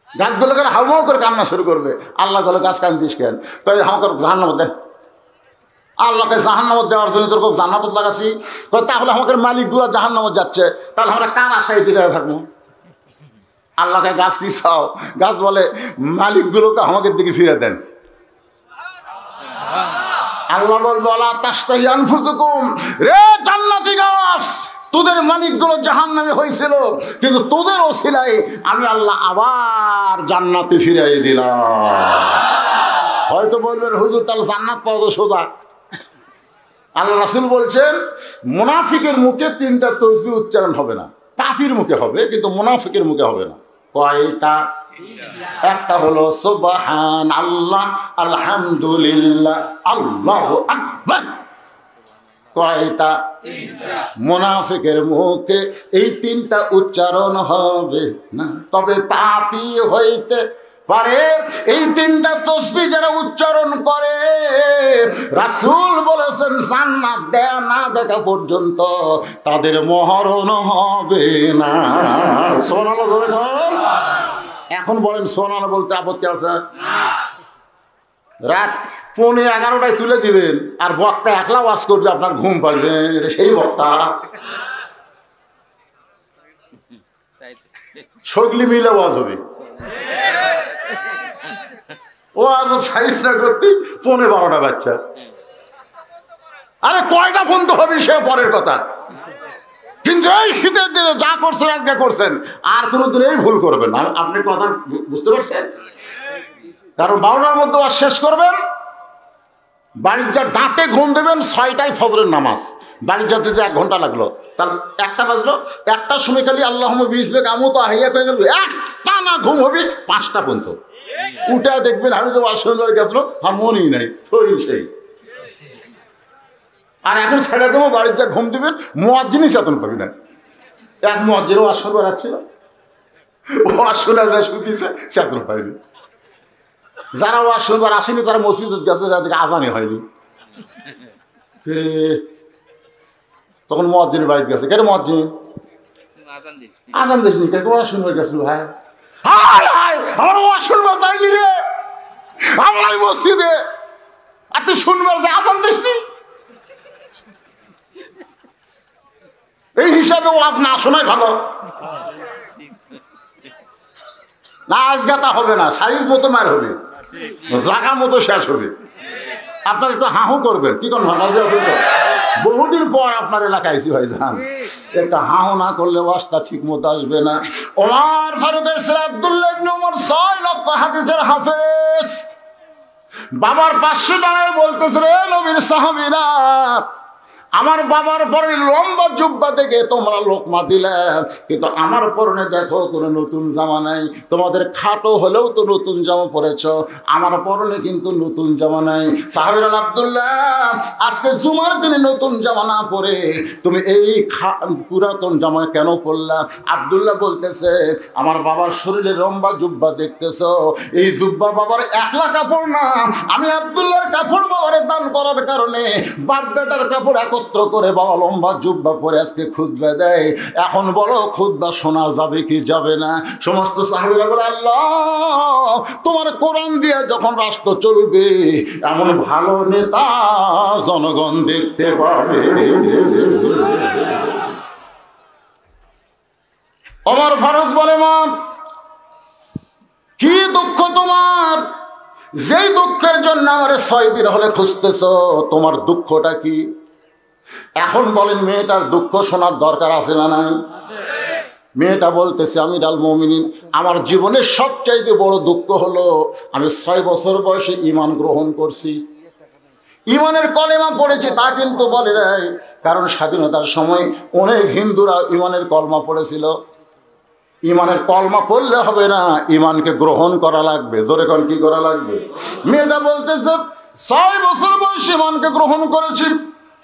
গাছগুলোকে হাউমাউ করে কান্না শুরু করবে। আল্লাহ বলে গাছ কান্দিস কেন? কয় আমাকে জাহান্নাম দেন। আল্লাহকে জাহান্নামত দেওয়ার জন্য তোর জান্নাত লাগাছি। তাহলে আমাদের মালিকগুলো জাহান্নামত যাচ্ছে, তাহলে আমরা কার আশায় টিকে থাকবো? আল্লাহকে গাছ কি চাও? গাছ বলে মালিকগুলোকে আমাদের দিকে ফিরে দেন। আল্লাহ বলবে ওয়ালা তাশতাহি আনফুসুকুম, রে জান্নাতি গাছ, তোদের মালিকগুলো জাহান্নামে হয়েছিল, কিন্তু তোদের ওসিলায় আমি আল্লাহ আবার জান্নাতে ফিরাই দিলাম। হয়তো বলবেন হুজুর তাহলে জান্নাত পাওয়া তো সোজা। আল্লাহ রাসূল বলছেন মুনাফিকের মুখে 3টা তাসবিহ উচ্চারণ হবে না, পাপীর মুখে হবে, কিন্তু মুনাফিকের মুখে হবে না। কয়টা? একটা হলো সুবহানাল্লাহ, আলহামদুলিল্লাহ, আল্লাহু আকবার। কয়টা? মুনাফিকের মুখে এই 3টা উচ্চারণ হবে না, তবে পাপী হইতে পারে। এই 3টা তাসবিহ যারা উচ্চারণ করে, রাসূল বলেছেন জান্নাত দেয়া না দেখা পর্যন্ত তাদের মরণ হবে না। সুবহানাল্লাহ। এখন বলেন সুবহানাল্লাহ বলতে আপত্তি আছে? রাত 11:15টায় তুলে দিবেন, আর বক্তা একলা ওয়াজ করবে, আপনার ঘুম পাড়বে। সেই বক্তা সগলি মিলে ওয়াজ হবে, ও আজ সাইজ না করতে 11:15 বাচ্চা। আরে কয়টা বন্ধ হবে সে পরের কথা, কিন্তু এই শীতের দিনে যা করছেন আজকে করছেন, আর কোনো দিনেই ভুল করবেন না। আপনি কথা বুঝতে পারছেন? কারণ 12টার মধ্যে ওয়াজ শেষ করবেন, বাড়ির যা ডাঁটে ঘুম দেবেন, 6টায় ফজরের নামাজ, বাড়ির যাতে যে 1 ঘন্টা লাগলো, তার 1টা বাজলো, 1টার সময় খালি আল্লাহুম্মা বিসমিকা আমুতু আহইয়া হয়ে গেল, একটা না ঘুম হবে 5টা পর্যন্ত। উঠে দেখবেন আমি তো ওয়াশরুমে গেছিল, আর মনই নাই, শরীর সেই। আর এখন ছেড়ে দেবো, বাড়ির যা ঘুম দেবেন, মুয়াজ্জিনই চেতন পাবি না। এক মুয়াজ্জিন ওয়াশরুম বেড়াচ্ছিল, ওয়াশরুমে যা শুতিছে চেতন পাইনি। যারা ওয়াশরুম আসেনি তারা মসজিদে গেছে, যাদেরকে আজানি হয়নি। তখন মুয়াজ্জিনের বাড়িতে গেছে, কেন মুয়াজ্জিন আজান দিসনি, কে ওয়াশরুম গেছিল? ভাই আমার ওয়াশরুম যাইনি রে, আমার মসজিদে, আর তুই শুনবার যে আজান দিসনি। এই হিসাবে ওয়াজ না শোনাই ভালো। না আজগাতা হবে না, সাইজ মতো মার হবে, জাগা মতো শেষ হবে। আপনার একটু হাহু করবেন, কি কোন ভালো আছেন তো? বহুদিন পর আপনার এলাকায় এসি ভাই যান, একটা হাহু না করলে ওয়াজটা ঠিক মতো আসবে না। ওমর ফারুকের ছেলে আব্দুল্লাহ ইবনে ওমর 6 লক্ষ হাদিসের হাফেজ, বাবার পাশে দাঁড়ায় বলতেছে, রে নবীর সাহাবীরা, আমার বাবার পরনে লম্বা জুব্বা থেকে তোমরা লোকমা দিলে, কিন্তু আমার পরনে দেখো কোনো নতুন জামা নাই। তোমাদের খাটো হলেও তো নতুন জামা পরেছ, আমার পরনে কিন্তু নতুন জামা নাই। সাহাবীরা আব্দুল্লাহ, আজকে জুমার দিনে নতুন জামা না পরে তুমি এই পুরাতন জামা কেন পরলা? আব্দুল্লাহ বলতেছে, আমার বাবার শরীরে লম্বা জুব্বা দেখতেছ, এই জুব্বা বাবার একলা কাপড় না, আমি আব্দুল্লাহর কাপড় বাবারে দান করার কারণে বাপ বেটার কাপড় একত্র করে বাবা লম্বা জুব্বা পরে আজকে খুতবা দেয়। এখন বলো খুতবা শোনা যাবে কি যাবে না? সমস্ত সাহাবীরা বলে, আল্লাহ তোমার কোরআন দিয়ে যখন রাষ্ট্র চলবে এমন ভালো নেতা জনগণ দেখতে পাবে। ওমর ফারুক বলে, মা কি দুঃখ তোমার, যেই দুঃখের জন্য আমার 6 দিন হলে খুঁজতেছ, তোমার দুঃখটা কি? এখন বলেন মেয়েটার দুঃখ শোনার দরকার আছে না নাই? মেয়েটা বলতেছে, আমিরুল মুমিনিন, আমার জীবনের সবচাইতে বড় দুঃখ হলো আমি 6 বছর বয়সে ঈমান গ্রহণ করছি। ঈমানের কলেমা পড়েছি তা কিন্তু বলে নাই, কারণ স্বাধীনতার সময় অনেক হিন্দুরা ঈমানের কলমা পড়েছিল। ঈমানের কলমা পড়লে হবে না, ঈমানকে গ্রহণ করা লাগবে। জোরে কোন কি করা লাগবে? মেয়েটা বলতেছে 6 বছর বয়সে ঈমানকে গ্রহণ করেছি,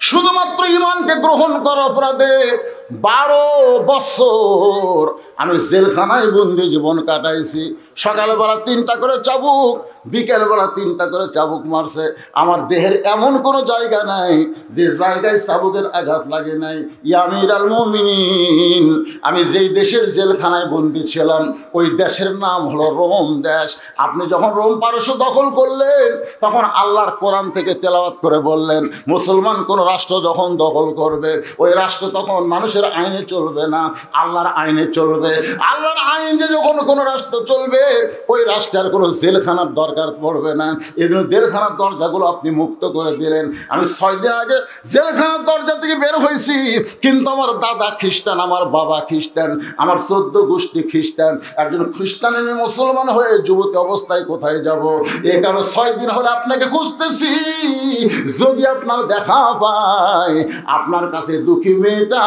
শুধুমাত্র ঈমানকে গ্রহণ করার অপরাধে 12 বছর আমি জেলখানায় বন্দি জীবন কাটাইছি। সকালবেলা 3টা করে চাবুক, বিকেলবেলা 3টা করে চাবুক মারছে। আমার দেহের এমন কোনো জায়গা নাই যে জায়গায় চাবুকের আঘাত লাগে নাই। ইয়া আমিরুল মুমিনিন, আমি যেই দেশের জেলখানায় বন্দি ছিলাম ওই দেশের নাম হলো রোম দেশ। আপনি যখন রোম পারস্য দখল করলেন তখন আল্লাহর কোরআন থেকে তেলাওয়াত করে বললেন, মুসলমান কোন রাষ্ট্র যখন দখল করবে ওই রাষ্ট্র তখন মানুষের আইনে চলবে না, আল্লাহর আইনে চলবে। আল্লাহর আইনে যখন কোনো রাষ্ট্র চলবে ওই রাষ্ট্রের কোনো জেলখানার দরকার পড়বে না। এই জন্য জেলখানার দরজাগুলো আপনি মুক্ত করে দিলেন। আমি 6 দিন আগে জেলখানার দরজা থেকে বের হয়েছি, কিন্তু আমার দাদা খ্রিস্টান, আমার বাবা খ্রিস্টান, আমার 14 গোষ্ঠী খ্রিস্টান। একজন খ্রিস্টান আমি মুসলমান হয়ে যুবতী অবস্থায় কোথায় যাব? এই কারণে 6 দিন হলে আপনাকে খুঁজতেছি। যদি আপনার দেখা পায়, আপনার কাছে দুঃখী মেয়েটা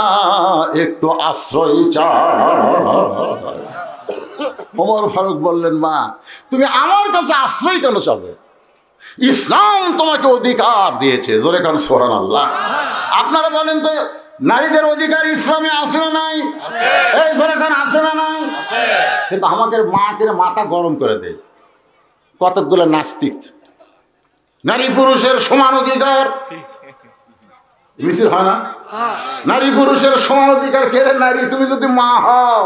একটু আশ্রয় চায়। ওমর ফারুক বললেন, মা তুমি আমার কাছে আশ্রয় কেন চাবে? ইসলাম তোমাকে অধিকার দিয়েছে। জোরে কান সুবহানাল্লাহ। আপনারা বলেন তো, নারীদের অধিকার ইসলামে আছে না নাই? এই জোরে কান আছে না নাই? কিন্তু আমাদের মাকে মাথা গরম করে দেয় কতকগুলো নাস্তিক। নারী পুরুষের সমান অধিকার মিছিল হয় না? নারী পুরুষের সমান অধিকার। কে রে নারী? তুমি যদি মা হও,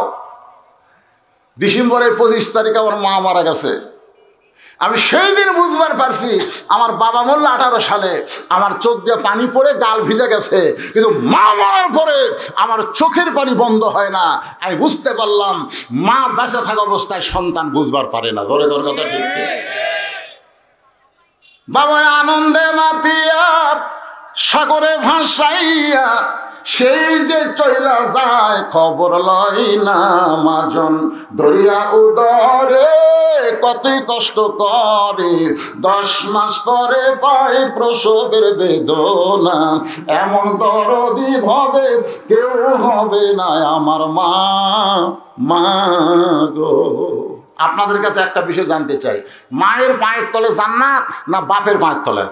ডিসেম্বরের 25 তারিখ আমার মা মারা গেছে, আমি সেই দিন বুঝবার পারছি আমার বাবা মরল 18 সালে, আমার চোখ দিয়ে পানি পড়ে গাল ভিজে গেছে, কিন্তু মা মরার পরে আমার চোখের পানি বন্ধ হয় না। আমি বুঝতে পারলাম মা বেঁচে থাকা অবস্থায় সন্তান বুঝবার পারে না। ধরে তোর কথা ঠিক। বাবা আনন্দে মাতিয়া সাগরে ভাসাইয়া সেই যে চইলা যায় খবর লয় না মাজন, ধরিয়া উদরে কতই কষ্ট করে 10 মাস পরে পায় প্রসবের বেদনা, এমন দরদি ভাবে কেউ হবে না আমার মা, মা গো। আপনাদের কাছে একটা বিষয় জানতে চাই, মায়ের পায়ের তলে জান্নাত না বাপের পায়ের তলে?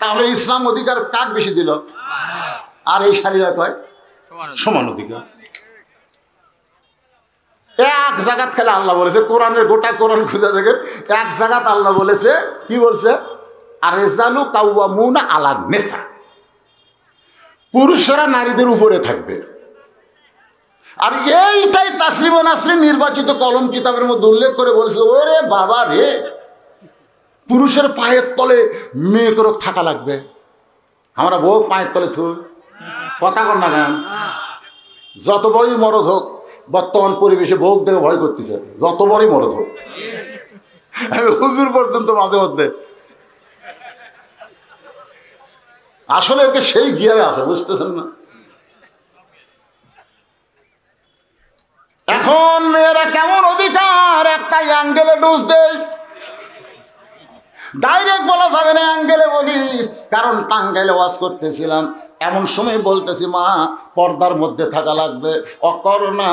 তাহলে ইসলাম অধিকার কাক বেশি দিল? আর এই শালীরা কয় সমান অধিকার। এক জায়গাত খেলে আল্লাহ বলেছে, কোরআনের গোটা কোরআন খুঁজে দেখেন, এক জায়গাত আল্লাহ বলেছে, কি বলছে? আর রেজালু কাওয়ামুনা আলা নিসা, পুরুষরা নারীদের উপরে থাকবে। আর এইটাই তাসলিম নাসরিন নির্বাচিত কলম কিতাবের মধ্যে উল্লেখ করে বলেছে, ওরে বাবা রে, পুরুষের পায়ের তলে মেয়েকে থাকা লাগবে। আমরা বউ পায়ের তলে থুই, কথা কর না গান। যত বড়ই মরদ হোক, বর্তমান পরিবেশে বউ থেকে ভয় করতেছে, যত বড়ই মরদ হোক। আমি হুজুর পর্যন্ত মাঝে মধ্যে আসলে একে সেই গিয়ারে আছে, বুঝতেছেন না? এখন মেয়েরা কেমন অধিকার, একটা অ্যাঙ্গেলে ডোজ দেয়। ডাইরেক্ট বলা যাবে না, অ্যাঙ্গেলে বলি, কারণ টাঙ্গাইলে ওয়াজ করতেছিলাম, এমন সময় বলতেছি মা পর্দার মধ্যে থাকা লাগবে। অকরনা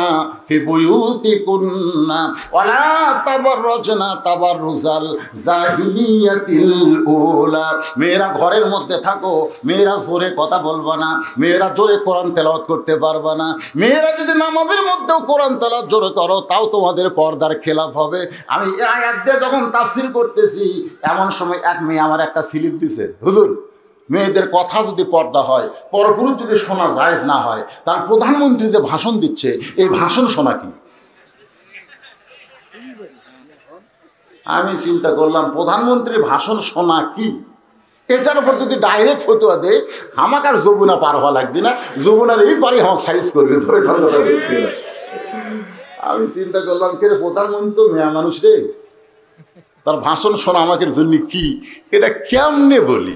ফি বুয়ুতিকুন্না ওয়ালা তাবাররাজনা তাবাররুজাল জাহিলিয়াতিল উলা। মেয়েরা ঘরের মধ্যে থাকো, মেয়েরা জোরে কথা বলবা না, মেয়েরা জোরে কোরআন তেলাওয়াত করতে পারবা না। মেয়েরা যদি নামাজের মধ্যেও কোরআন তেলাওয়াত জোরে করো তাও তোমাদের পর্দার খেলাফ হবে। আমি এই আয়াত দিয়ে যখন তাফসীর করতেছি এমন সময় এক মেয়ে আমার একটা স্লিপ দিছে, হুজুর মেয়েদের কথা যদি পর্দা হয়, পরপুরুষ যদি শোনা জায়েজ না হয়, তার প্রধানমন্ত্রী যে ভাষণ দিচ্ছে এই ভাষণ শোনা কি? আমি চিন্তা করলাম প্রধানমন্ত্রীর ভাষণ শোনা কি, এটার উপর যদি ডাইরেক্ট ফতোয়া দেয় আমাকে আর যমুনা পার হওয়া লাগবে না, যমুনার এই পারে আমাকে সাইজ করবে ধরে। আমি চিন্তা করলাম কে রে, প্রধানমন্ত্রী মেয়া মানুষ রে, তার ভাষণ শোনা আমাকে জন্য কি, এটা কেমনে বলি?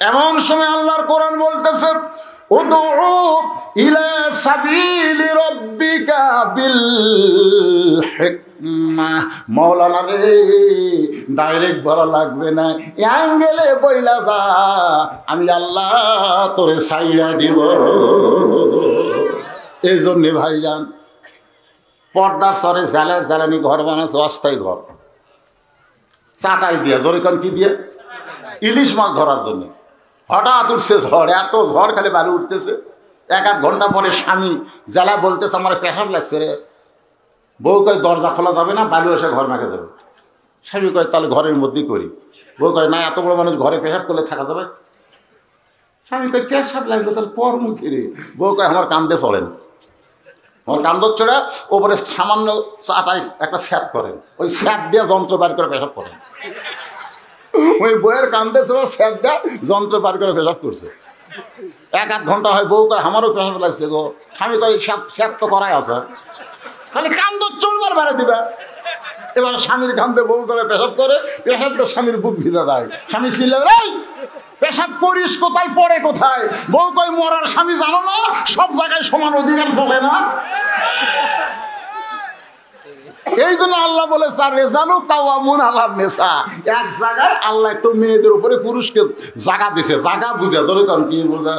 এমন সময় আল্লাহর কোরআন বলতেছে উদউ ইলা সাবিলি রাব্বিকা বিল হিকমা। মাওলানা রে ডাইরেক্ট বলা লাগবে না, অ্যাঙ্গেলে বইলা যা, আমি আল্লাহ তোরে সাইরা দিব। এই জন্যে ভাইজান পর্দার সরে জ্বালানি ঘর বানাচ্ছে, অস্থায়ী ঘর, চাটাই দিয়া, জরিকান কি দিয়ে, ইলিশ মাছ ধরার জন্য। হঠাৎ উঠছে ঝড়, এত ঝড় খালি বালু উঠতেছে। এক আধ ঘন্টা পরে স্বামী জ্বালা বলতেছে আমার পেশাব লাগছে রে। বউ কয় দরজা খোলা যাবে না, বালু এসে ঘর মাখে যাবে। স্বামী কয় তাহলে ঘরের মধ্যেই করি। বউ কয় না, এত বড় মানুষ ঘরে পেশাব করলে থাকা যাবে। স্বামী কয় পেশাব লাগলো তাহলে পর মুখে রে। বউ কয় আমার কান্দে চড়েন, আমার কান্দর চড়া ওপরে সামান্য চাটাই একটা স্যাদ করেন, ওই স্যাদ দিয়ে যন্ত্র বার করে পেশাব করেন। ওই বইয়ের কান্দে ছিল স্যাদ দেয়া যন্ত্র পার করে পেশাব করছে। এক আধ ঘন্টা হয়, বউ কয় আমারও পেশাব লাগছে গো। স্বামী কয় স্যাদ তো করাই আছে, খালি কান্দর চড়বার বেড়ে দিবা। এবার স্বামীর কান্দে বউ চলে পেশাব করে, পেশাব তো স্বামীর বুক ভিজা যায়। স্বামী ছিল পেশাব করিস কোথায়, পড়ে কোথায়? বউ কয় মরার স্বামী জানো না সব জায়গায় সমান অধিকার চলে না। এই জন্য আল্লাহ বলে রেজালু কাওয়ামুন আলান নিসা, এক জায়গায় আল্লাহ একটু মেয়েদের উপরে পুরুষকে জায়গা দিছে। জায়গা বুঝে ধরে কারণ কি বোঝা।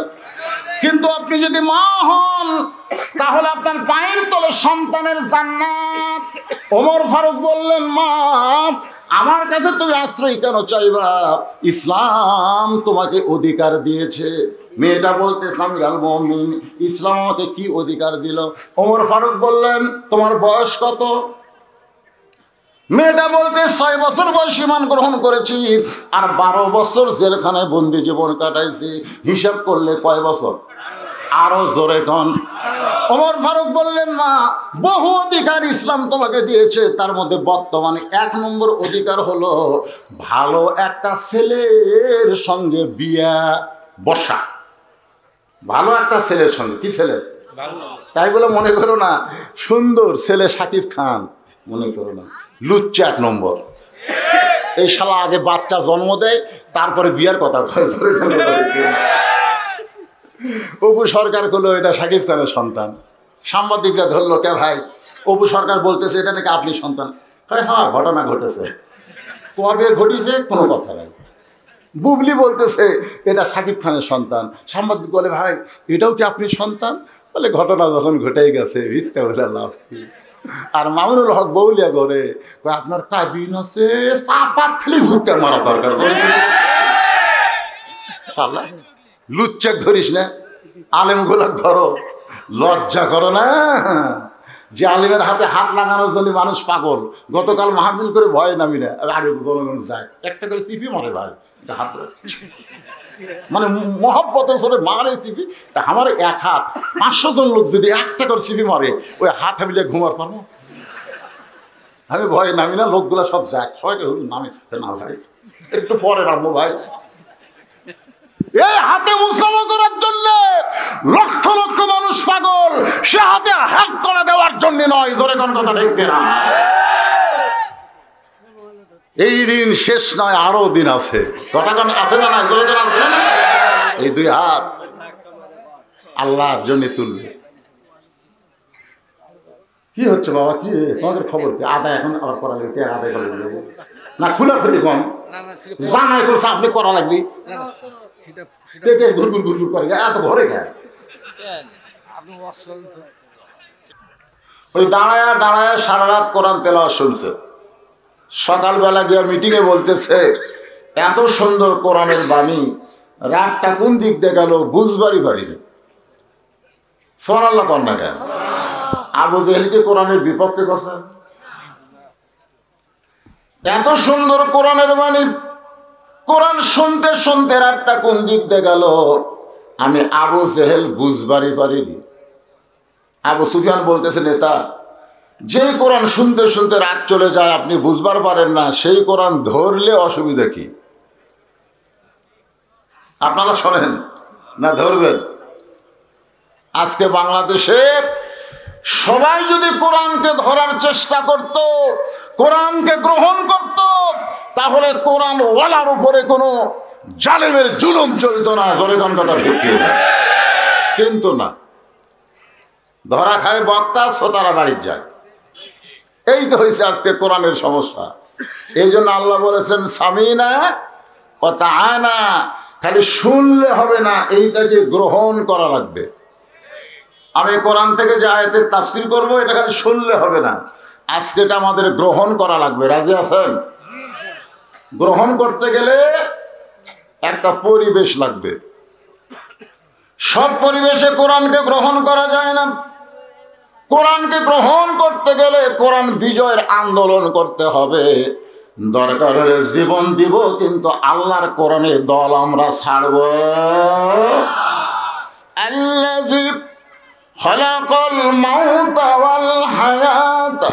কিন্তু আপনি যদি মা হন তাহলে আপনার পায়ের তলে সন্তানের জান্নাত। ওমর ফারুক বললেন মা আমার কাছে তুমি আশ্রয় কেন চাইবা, ইসলাম তোমাকে অধিকার দিয়েছে। মেয়েটা বলতে আমিরুল মুমিনিন ইসলাম আমাকে কি অধিকার দিল? ওমর ফারুক বললেন তোমার বয়স কত? মেয়েটা বলতে 6 বছর বয়স ঈমান গ্রহণ করেছি আর 12 বছর জেলখানায় বন্দি জীবন কাটাইছি। হিসাব করলে কয় বছর? আরো জোরে কন। ওমর ফারুক বললেন মা বহু অধিকার ইসলাম তোমাকে দিয়েছে, তার মধ্যে বর্তমানে 1 নম্বর অধিকার হলো ভালো একটা ছেলের সঙ্গে বিয়া বসা। ভালো একটা ছেলের সঙ্গে, কি ছেলে? তাই বলে মনে করো না সুন্দর ছেলে শাকিব খান, মনে করো না লুচ্চা 1 নম্বর। এই শালা আগে বাচ্চা জন্ম দেয় তারপরে বিয়ার কথা কয়। অপু সরকার করলো এটা শাকিব খানের সন্তান। সাংবাদিকরা ধরলো কে ভাই, অপু সরকার বলতেছে এটা নাকি আপনি সন্তান। হ্যাঁ ঘটনা ঘটেছে, কবে ঘটিছে কোনো কথা নাই। বুবলি বলতেছে এটা শাকিব খানের সন্তান। সাংবাদিক বলে ভাই এটাও কি আপনি সন্তান? বলে ঘটনা যখন ঘটেই গেছে ভিত্তে বলে লাভ কি। আর মামুনুল হক বউলিয়া করে আপনার কাবিন আছে চাপা খালি ঝুঁকতে মারা দরকার। লুচ্চাক ধরিস না, আলেম গোলাক ধরো, লজ্জা করো না। যে আলেমের হাতে হাত লাগানোর জন্য মানুষ পাগল। গতকাল মাহফিল করে ভয় নামি না, আরে জনগণ যায় একটা করে চিপি মারে ভাই হাত, মানে মহব্বতের সরে মারে চিপি। তা আমার 1 হাত 500 জন লোক যদি একটা করে চিপি মারে ওই হাত মিলে ঘুমার পারবো? আমি ভয় নামি না, লোকগুলা সব যাক সবাইকে নামে না ভাই একটু পরে নামবো ভাই। এই হাতে মুসলমান করার জন্য লক্ষ লক্ষ মানুষ পাগল, সে হাতে হাত করে দেওয়ার জন্য নয়। ধরে কোন কথা দেখবে না, এই দিন শেষ নয়, আরো দিন আছে। কথা কোন আছে না? ধরে কোন আছে না? এই 2 হাত আল্লাহর জন্য তুলবে। কি হচ্ছে বাবা? কি তোমাদের খবর কি? আদায় এখন আবার করা লাগবে, আদায় করা লাগবে না, খোলাখুলি কম জানাই করছে আপনি করা লাগবে। ঘুরঘুর ঘুরঘুর করে এত ঘরে গায়ে ওই দাঁড়ায়া দাঁড়ায়া সারা রাত কোরআন তেলাওয়াত শুনছে। সকালবেলা গিয়ে মিটিংয়ে বলতেছে এত সুন্দর কোরআনের বাণী, রাতটা কোন দিক দিয়ে গেল বুঝবারই পারিনি। সুবহানাল্লাহ কন্যা কেন আবু জেহেলকে কোরআনের বিপক্ষে কথা, এত সুন্দর কোরআনের বাণী, কোরআন শুনতে শুনতে রাতটা কোন দিক দিয়ে গেল আমি আবু জেহেল বুঝবারই পারিনি। আবু সুফিয়ান বলতেছে নেতা, যেই কোরআন শুনতে শুনতে রাত চলে যায় আপনি বুঝবার পারেন না, সেই কোরআন ধরলে অসুবিধা কি? আপনারা শোনেন না ধরবেন? আজকে বাংলাদেশে সবাই যদি কোরআনকে ধরার চেষ্টা করত, কোরআনকে গ্রহণ করত, তাহলে কোরআন ওয়ালার উপরে কোনো জালেমের জুলুম চলত না। জোরে কোন কথা ঠিক না? কিন্তু না, ধরা খায় বক্তা, শ্রোতারা বাড়ির যায়। এই তো হয়েছে আজকে কোরআনের সমস্যা। এই জন্য আল্লাহ বলেছেন সামিনা ও তাআনা, খালি শুনলে হবে না, এইটাকে গ্রহণ করা লাগবে। আমি কোরআন থেকে যে আয়াতের তাফসীর করব, এটা খালি শুনলে হবে না, আজকে এটা আমাদের গ্রহণ করা লাগবে। রাজি আছেন? গ্রহণ করতে গেলে একটা পরিবেশ লাগবে। সব পরিবেশে কোরআনকে গ্রহণ করা যায় না। কোরআনকে গ্রহণ করতে গেলে কোরআন বিজয়ের আন্দোলন করতে হবে। দরকার হলে জীবন দিব, কিন্তু আল্লাহর কোরআনের দল আমরা ছাড়ব। আল্লাযী খালাকাল মাউতা ওয়াল হায়াতা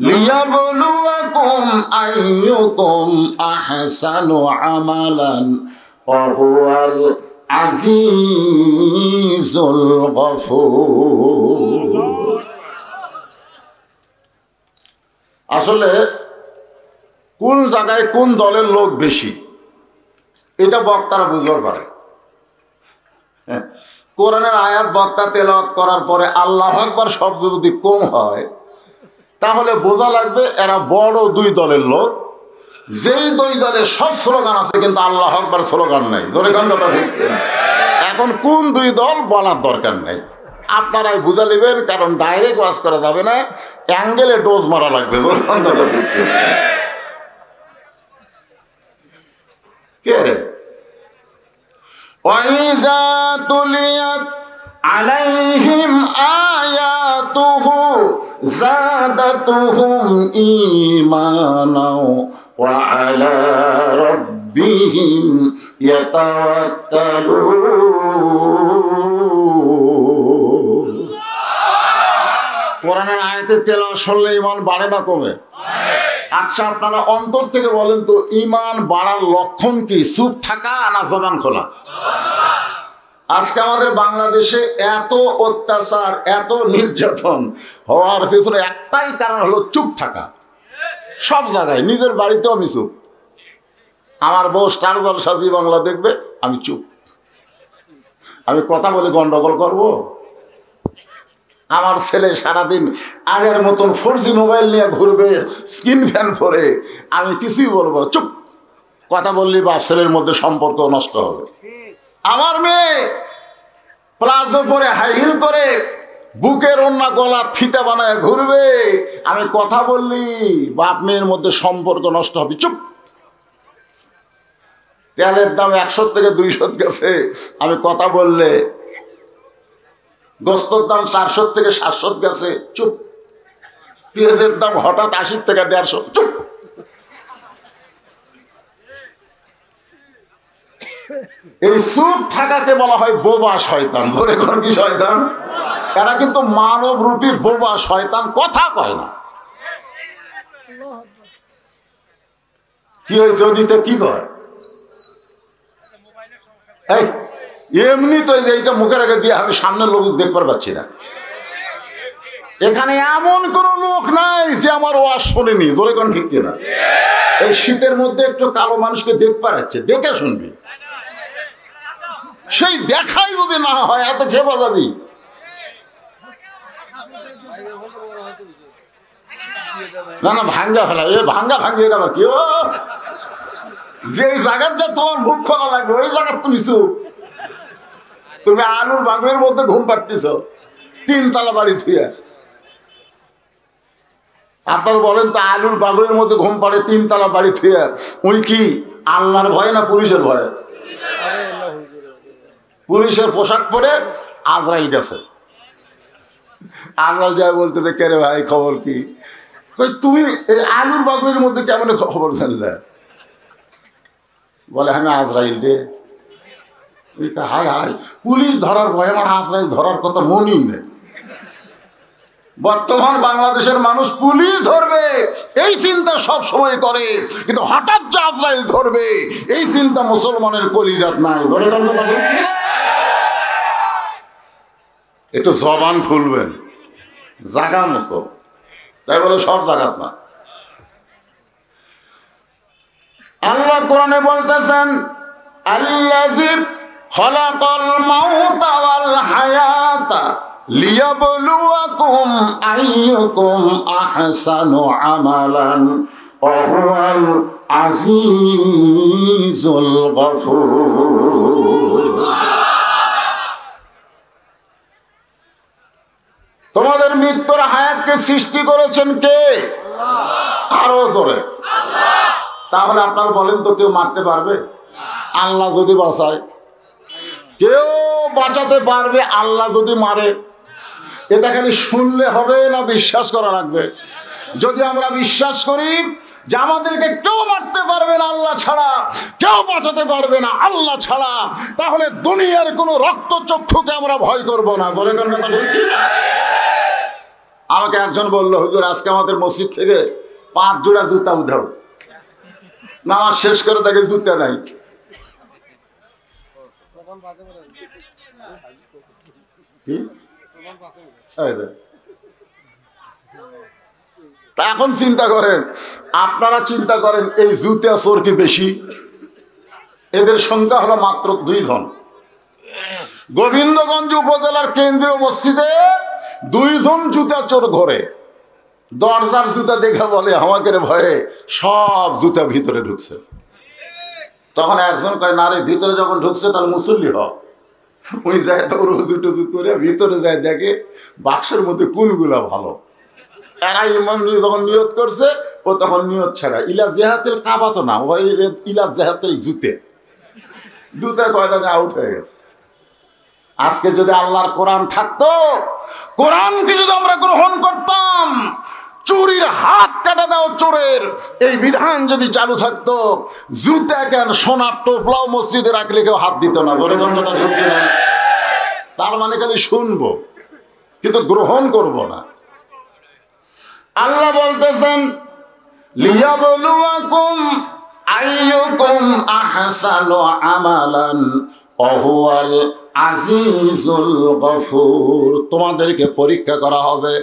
লিয়াবলুয়াকুম আইয়ুকুম আহসানু আমালান ওয়া হুয়াল আজিজুল গফুর। আসলে কোন জায়গায় কোন দলের লোক বেশি, এটা বক্তারা বুঝতে পারে। কোরআনের আয়াত বক্তা তেলাওয়াত করার পরে আল্লাহু আকবার শব্দ যদি কম হয়, তাহলে বোঝা লাগবে এরা বড় দুই দলের লোক। যেই দুই দলে সব স্লোগান আছে কিন্তু আল্লাহু আকবার স্লোগান নাই। জোরে কোন কথা ঠিক? এখন কোন দুই দল বলার দরকার নেই, আপনারাই বুঝা নেবেন, কারণ ডাইরেক্ট ওয়াজ করা যাবে না, অ্যাঙ্গেলে ডোজ মারা লাগবে। জোরে কোন কথা ঠিক? কে রে? وَإِذَا تُلِيَتْ عَلَيْهِمْ آيَاتُهُ زَادَتْهُمْ إِيمَانًا وَعَلَى رَبِّهِمْ يَتَوَكَّلُونَ। কোরআনের আয়াতের তেলাওয়াত শুনলে ঈমান বাড়ে না কমে? আচ্ছা, আপনারা অন্তর থেকে বলেন তো, ঈমান বাড়ার লক্ষণ কি? চুপ থাকা না জবান খোলা? আজকে আমাদের বাংলাদেশে এত অত্যাচার, এত নির্যাতন হওয়ার পেছনে একটাই কারণ হলো চুপ থাকা। সব জায়গায়, নিজের বাড়িতেও আমি চুপ। আমার বউ স্টার জলসা জি বাংলা দেখবে, আমি চুপ। আমি কথা বলে গন্ডগোল করব? আমার ছেলে সারাদিন আগের মতন 4G মোবাইল নিয়ে ঘুরবে, স্ক্রিন ফ্যান পরে, আমি কিছুই বলবো, চুপ। কথা বললি বাপ ছেলের মধ্যে সম্পর্ক নষ্ট হবে। আমার মেয়ে প্লাজো পরে, হাই হিল করে, বুকের ওন্না গলা ফিতা বানায় ঘুরবে, আমি কথা বললি বাপ মেয়ের মধ্যে সম্পর্ক নষ্ট হবে, চুপ। তেলের দাম 100 থেকে 200 গেছে, আমি কথা বললে গোস্তর দাম 400 থেকে 700 গেছে, চুপ। পেঁয়াজের দাম হঠাৎ 80 থেকে 150, চুপ। এই চুপ থাকাকে বলা হয় বোবা শয়তান। ধরে কোন কি শয়তান? এরা কিন্তু মানব রূপী বোবা শয়তান, কথা কয় না। কি হয়েছে ওদিকে? কি কয়? এই এমনি তো এইটা মুখের আগে দিয়ে আমি সামনের লোক দেখতে পাচ্ছি না। এখানে এমন কোন লোক নাই যে আমার ওয়াজ শোনেনি। জোরে কোন ঠিক কিনা? এই শীতের মধ্যে একটু কালো মানুষকে দেখতে পাচ্ছে, দেখে শুনবি। সেই দেখাই যদি না হয়, এত খেপা যাবি। না না, ভাঙ্গা ফেলা, এ ভাঙ্গা ভাঙ্গি, এটা আবার কি? যে জায়গাটা তোমার মুখ খোলা লাগবে ওই জায়গা তুমি চুপ। তুমি আলুর বাগুনের মধ্যে ঘুম পাড়তেছ 3 তলা বাড়ি থুয়ে। আপনারা বলেন তো আলুর বাগুনের মধ্যে ঘুম পাড়ে 3 তলা বাড়ি থুয়ে ওই কি আল্লাহর ভয় না পুলিশের ভয়? পুলিশের পোশাক পরে আজরাইল গেছে। আজরাইল যায় বলতেছে কে রে ভাই খবর কি? তুমি এই আলুর বাগুনের মধ্যে কেমন খবর জানলে? বলে আমি আজরাইল রে। হায় হায়, পুলিশ ধরার ভয়ে আমার আজরাইল ধরার কথা মনেই নেই। বর্তমান বাংলাদেশের মানুষ পুলিশ ধরবে এই চিন্তা সব সময় করে, কিন্তু হঠাৎ যে আজরাইল ধরবে এই চিন্তা মুসলমানের কলিজাত নাই। একটু জবান খুলবেন জাগা মতো, তাই বলে সব জাগাত না। আল্লাহ কোরআনে বলতেছেন আল্লাযী খালাকাল মাউতা ওয়াল হায়াতা লিয়াবলুয়াকুম আইয়ুকুম আহসানু আমালান ওয়া হুয়াল আজিজুল গফুর। তোমাদের মৃত্যুর হায়াতকে সৃষ্টি করেছেন কে? আরো জোরে। তাহলে আপনারা বলেন তো কেউ মারতে পারবে? আল্লাহ যদি বাঁচায়। কেউ বাঁচাতে পারবে আল্লাহ যদি মারে? এটা খালি শুনলে হবে না বিশ্বাস করা লাগবে। যদি আমরা বিশ্বাস করি যে আমাদেরকে কেউ মারতে পারবে না আল্লাহ ছাড়া, কেউ বাঁচাতে পারবে না আল্লাহ ছাড়া, তাহলে দুনিয়ার কোনো রক্তচক্ষুকে আমরা ভয় করব না। আমাকে একজন বলল, হুজুর আজকে আমাদের মসজিদ থেকে 5 জোড়া জুতা উধাও। নামাজ শেষ করে তাকে জুতা নাই। তা এখন চিন্তা করেন, আপনারা চিন্তা করেন এই জুতা চোর কি বেশি? এদের সংখ্যা হলো মাত্র 2 জন। গোবিন্দগঞ্জ উপজেলার কেন্দ্রীয় মসজিদে 2 জন জুতা চোর ঘরে। দরজার জুতা দেখে বলে আমাকে ভয়ে সব জুতা ভিতরে ঢুকছে। তখন একজন কয় না রে, ভিতরে যখন ঢুকছে তাহলে মুসল্লি হ। ওই যায় তখন রুজু টুজু করে ভিতরে যায়, দেখে বাক্সের মধ্যে কোনগুলা ভালো। এরা ইমাম যখন নিয়ত করছে ও তখন নিয়ত ছাড়া ইলা জেহাতেল কাবা তো না, ওই ইলা জেহাতেল জুতে জুতে কয়টা আউট হয়ে গেছে। আজকে যদি আল্লাহর কোরআন থাকতো, কোরআনকে যদি আমরা গ্রহণ করতাম, চুরির হাত কাটা দাও চোরের এই বিধান যদি চালু থাকতো, জুতা কেন সোনার টোপলাও মসজিদে রাখলে কেউ হাত দিত না। তার মানে খালি শুনবো কিন্তু গ্রহণ করব না। আল্লাহ বলতেছেন লিয়াবলুয়াকুম আইয়ুকুম আহসানু আমালান ওয়া হুয়াল আজিজুল গফুর। তোমাদেরকে পরীক্ষা করা হবে।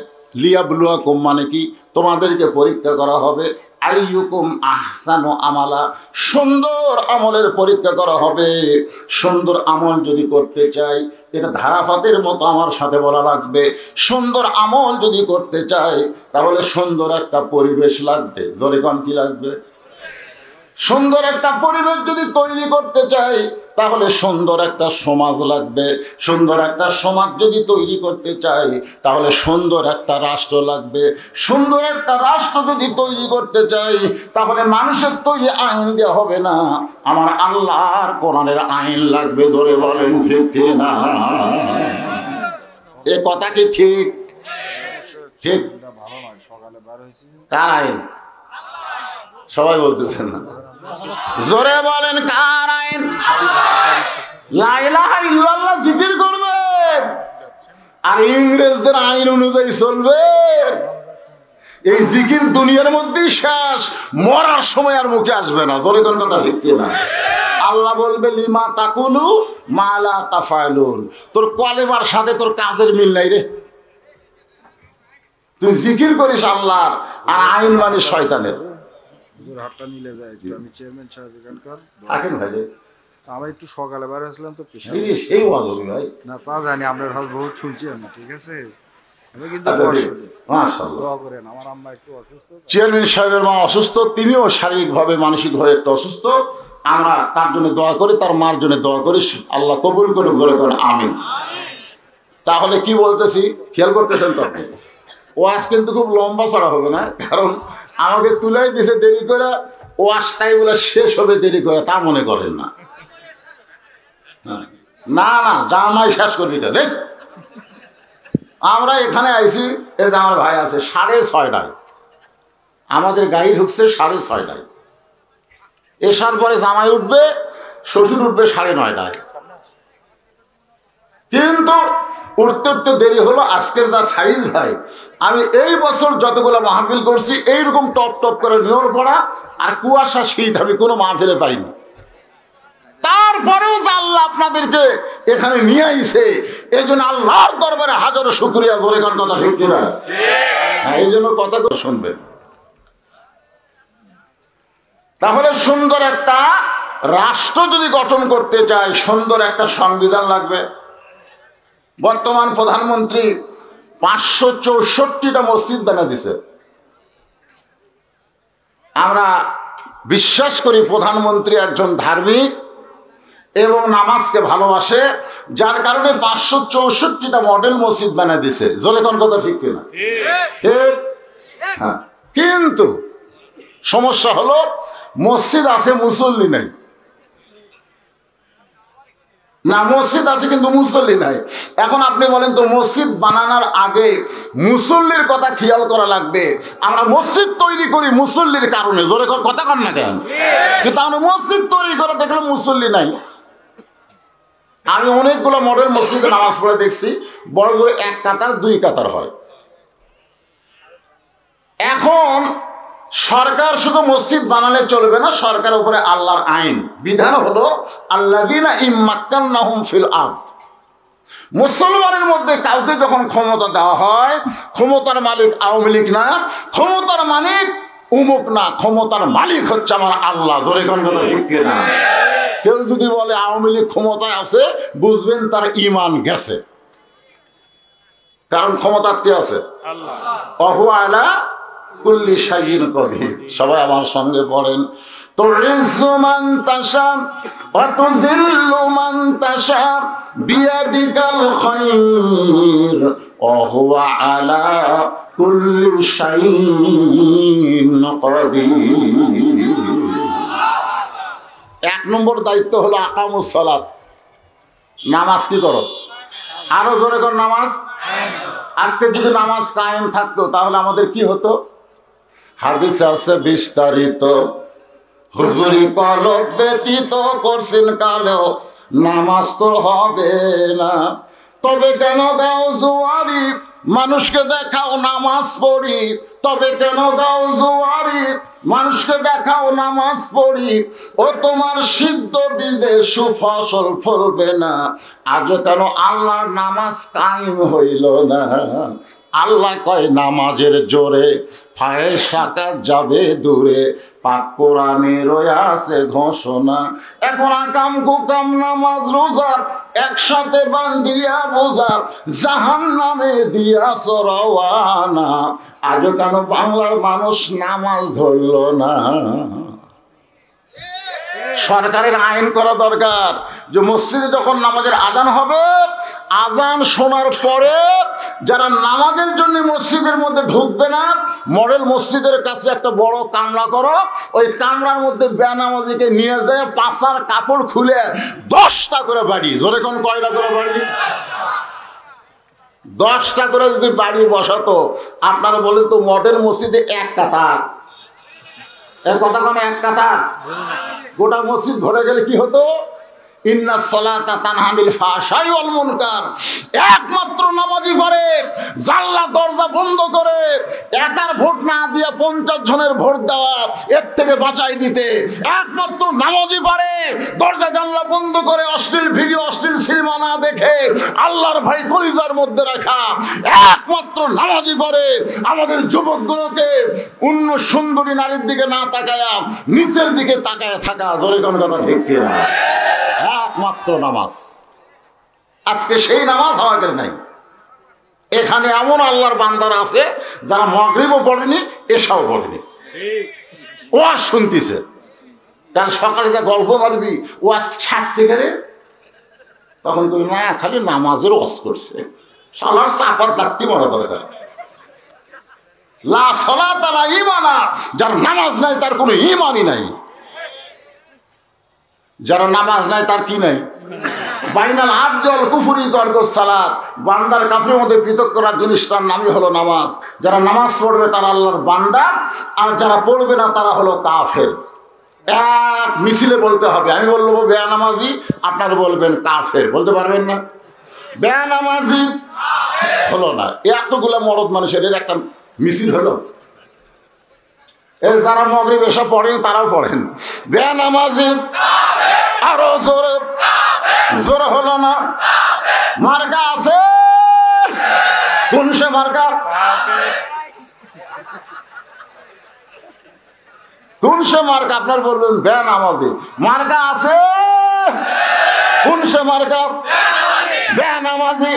লিয়াবলুয়াকুম মানে কি? তোমাদেরকে পরীক্ষা করা হবে। আইয়ুকুম আহসানু আমালা, সুন্দর আমলের পরীক্ষা করা হবে। সুন্দর আমল যদি করতে চাই, এটা ধারাপাতের মতো আমার সাথে বলা লাগবে। সুন্দর আমল যদি করতে চাই তাহলে সুন্দর একটা পরিবেশ লাগবে। জোরে কোন কি লাগবে? সুন্দর একটা পরিবেশ যদি তৈরি করতে চাই তাহলে সুন্দর একটা সমাজ লাগবে। সুন্দর একটা সমাজ যদি তৈরি করতে চাই তাহলে সুন্দর একটা রাষ্ট্র লাগবে। সুন্দর একটা রাষ্ট্র যদি তৈরি করতে চাই তাহলে মানুষের তৈরি আইন দেওয়া হবে না, আমার আল্লাহর কোরআনের আইন লাগবে। ধরে বলেন ঠিক কিনা? এ কথা কি ঠিক? ঠিক? কার আইন? সবাই বলতেছেন না, জোরে বলেন কার আইন? লা ইলাহা ইল্লাল্লাহ জিকির করবেন আর ইংরেজদের আইন অনুযায়ী চলবে। এই জিকির দুনিয়ার মধ্যেই শেষ, মরার সময় আর মুখে আসবে না। জোরে কোন কথা ঠিক কিনা? আল্লাহ বলবে লিমা তাকুলু মা লা তাফালুন। তোর কলেমার সাথে তোর কাজের মিল নাই রে। তুই জিকির করিস আল্লাহর আর আইন মানে শয়তানের। হাতটা মিলে যায়। আমি চেয়ারম্যান সাহেব এখানকার থাকেন ভাই। আমরা একটু সকালে বার আসলাম তো সেই ওয়াজ হবে ভাই। না তা জানি, আমরা বহুত শুনছি আমি। ঠিক আছে, আমি কিন্তু আচ্ছা, বয়স ঠিক। হলে মাশাআল্লাহ। দোয়া করেন, আমার আম্মা একটু অসুস্থ তো। চেয়ারম্যান সাহেবের মা অসুস্থ, তিনিও শারীরিকভাবে মানসিকভাবে একটু অসুস্থ। আমরা তার জন্য দোয়া করি, তার মার জন্য দোয়া করি, আল্লাহ কবুল করে জোরে করে আমিন। তাহলে কি বলতেছি খেয়াল করতেছেন তো আপনি? ওয়াজ কিন্তু খুব লম্বা চড়া হবে না, কারণ আমাকে তুলাই দিছে দেরি করে, ওয়াজটাই বলে শেষ হবে দেরি করে, তা মনে করেন না। না না, জামাই শেষ করবি কেন? আমরা এখানে আইছি, এই যে আমার ভাই আছে 6:30টায়, আমাদের গাড়ি ঢুকছে 6:30টায়। এসার পরে জামাই উঠবে, শ্বশুর উঠবে 9:30টায়। কিন্তু উঠতে উঠতে দেরি হলো। আজকের যা সাইজ ভাই, আমি এই বছর যতগুলো মাহফিল করছি এইরকম টপ টপ করে নিয়র পড়া আর কুয়াশা শীত আমি কোনো মাহফিলে পাইনি। তারপরেও যে আল্লাহ আপনাদেরকে এখানে নিয়ে আইছে, এই জন্য আল্লাহর দরবারে হাজারো শুকরিয়া করে, কার কথা ঠিক কিনা? হ্যাঁ, এই জন্য কথা করে শুনবেন। তাহলে সুন্দর একটা রাষ্ট্র যদি গঠন করতে চায়, সুন্দর একটা সংবিধান লাগবে। বর্তমান প্রধানমন্ত্রী 564টা মসজিদ বানিয়ে দিছে। আমরা বিশ্বাস করি প্রধানমন্ত্রী একজন ধার্মিক এবং নামাজকে ভালোবাসে, যার কারণে 564টা মডেল মসজিদ বানিয়ে দিছে। জোরে কোন কথা ঠিক কিনা? ঠিক। হ্যাঁ, কিন্তু সমস্যা হলো মসজিদ আছে, মুসল্লি নাই। না, মসজিদ আছে কিন্তু মুসল্লি নাই। এখন আপনি বলেন তো, মসজিদ বানানোর আগে মুসল্লির কথা খেয়াল করা লাগবে। আমরা মসজিদ তৈরি করি মুসল্লির কারণে, জোরে কথা কন না কেন? কিন্তু আমরা মসজিদ তৈরি করে দেখলে মুসল্লি নাই। আমি অনেকগুলো মডেল মসজিদে নামাজ পড়ে দেখছি, বড় বড় 1 কাতার 2 কাতার হয়। এখন সরকার শুধু মসজিদ বানালে চলবে না, সরকারের উপরে আল্লাহর আইন বিধান হলো আল্লাযীনা ইম্মাক্কান্নাহুম ফিল আরদ। মুসলমানের মধ্যে কাউকে যখন ক্ষমতা দেওয়া হয়, ক্ষমতার মালিক আওয়ামী লীগ না, ক্ষমতার মালিক উমুক না, ক্ষমতার মালিক হচ্ছে আমার আল্লাহ। ধরে কোন কথা ঠিক কিনা? কেউ যদি বলে আওয়ামী লীগ ক্ষমতায় আছে, বুঝবেন তার ঈমান গেছে, কারণ ক্ষমতা কে আছে? আল্লাহ। ওয়াহু আলা কুল্লি শাইইন কাদির। সবাই আমার সঙ্গে পড়েন, তুইজ্জু মান তাশা ওয়া তুযিল্লু মান তাশা বিয়াদিকাল খায়র ওয়া হুয়া আলা কুল্লি শাইইন কাদির। 1 নম্বর দায়িত্ব হলো আকামুস সালাত, নামাজ কি করো? আরো জোরে কর, নামাজ। আজকে যদি নামাজ কায়েম থাকতো তাহলে আমাদের কি হতো? হাদিসে আছে বিস্তারিত, হুজুরি কলব ব্যতীত করছেন কালেও নামাজ তো হবে না। তবে কেন দাও জুয়ারি, মানুষকে দেখাও নামাজ পড়ি। তবে কেন দাও জুয়ারি, মানুষকে দেখাও নামাজ পড়ি। ও তোমার সিদ্ধ বীজে সুফসল ফলবে না। আজ কেন আল্লাহর নামাজ কায়েম হইল না? আল্লাহ কয় নামাজের জোরে ফায়সাটা যাবে দূরে, পাক কোরআনে রয়েছে ঘোষণা। এখন আকাম কুকাম নামাজ রোজার একসাথে বান্ধিয়া বোঝার, জাহান্নামে দিয়াছ রওয়ানা। আজও কেন বাংলার মানুষ নামাজ ধরল না? সরকারের আইন করা দরকার যে মসজিদে যখন নামাজের আজান হবে, আজান শোনার পরে যারা নামাজের জন্য মসজিদের মধ্যে ঢুকবে না, মডেল মসজিদের কাছে একটা বড় কামরা করো, ওই কামরার মধ্যে বেনামাজিকে নিয়ে যায়, পাছার কাপড় খুলে 10টা করে বাড়ি। জোরে কোন কয়টা করে বাড়ি? 10টা করে যদি বাড়ি বসাতো, আপনারা বলেন তো মডেল মসজিদে 1 কাতার, এর কথা কোন 1 কাতার, গোটা মসজিদ ভরে গেলে কি হতো? ইন্নাস সালাতা তানহা আনিল ফাহশাই ওয়াল মুনকার। একমাত্র নামাজি পারে জানলা দরজা বন্ধ করে একার ভোট না দিয়ে 50 জনের ভোট দেওয়া, এর থেকে বাঁচাই দিতে। একমাত্র নামাজি পারে দরজা জানলা বন্ধ করে অশ্লীল ভিডিও, অশ্লীল সিনেমা না দেখে আল্লাহর ভয় কলিজার মধ্যে রাখা। একমাত্র নামাজি পারে আমাদের যুবকগুলোকে অন্য সুন্দরী নারীর দিকে না তাকায়া নিচের দিকে তাকায় থাকা। ধরে কোন কথা ঠিক কিনা? একমাত্র নামাজ। আজকে সেই নামাজ আমাদের নাই। এখানে এমন আল্লাহর বান্দারা আছে যারা মাগরিবও পড়েনি, এশাও পড়েনি, ওয়াজ শুনতেছে। কারণ সকালে যা গল্প মারবি ওয়াজ ছাড়তে গেলে তখন কই না, খালি নামাজের ওয়াজ করছে, সালার চাপার লাত্তি মারা দরকার। লা সালাত লা ঈমানা, যার নামাজ নাই তার কোনো ঈমানই নাই। যারা নামাজ নাই তার কি নাই? বাইনাল আবদি ওয়াল কুফরি তারকুস সালাত, বান্দার কাফের মধ্যে পৃথক করার জিনিস তার নামই হলো নামাজ। যারা নামাজ পড়বে তারা আল্লাহর বান্দা, আর যারা পড়বে না তারা হলো কাফের। এক মিছিলে বলতে হবে। আমি বলবো বেয়ানামাজি, আপনারা বলবেন কাফের। বলতে পারবেন না? বেয়ানামাজি হলো না, এতগুলা মরদ মানুষের এর একটা মিছিল হলো। এর যারা মাগরিব এসা পড়েন তারাও পড়েন বেয়ানামাজি। আরো জোরে জোরে হলো না? মার্কা আছে কোন সে মার্কা? কোন সে মার্কা? আপনার বলবেন বেয়ানামাজি। মার্কা আছে কোন সে মার্কা? বেয়ানামাজি।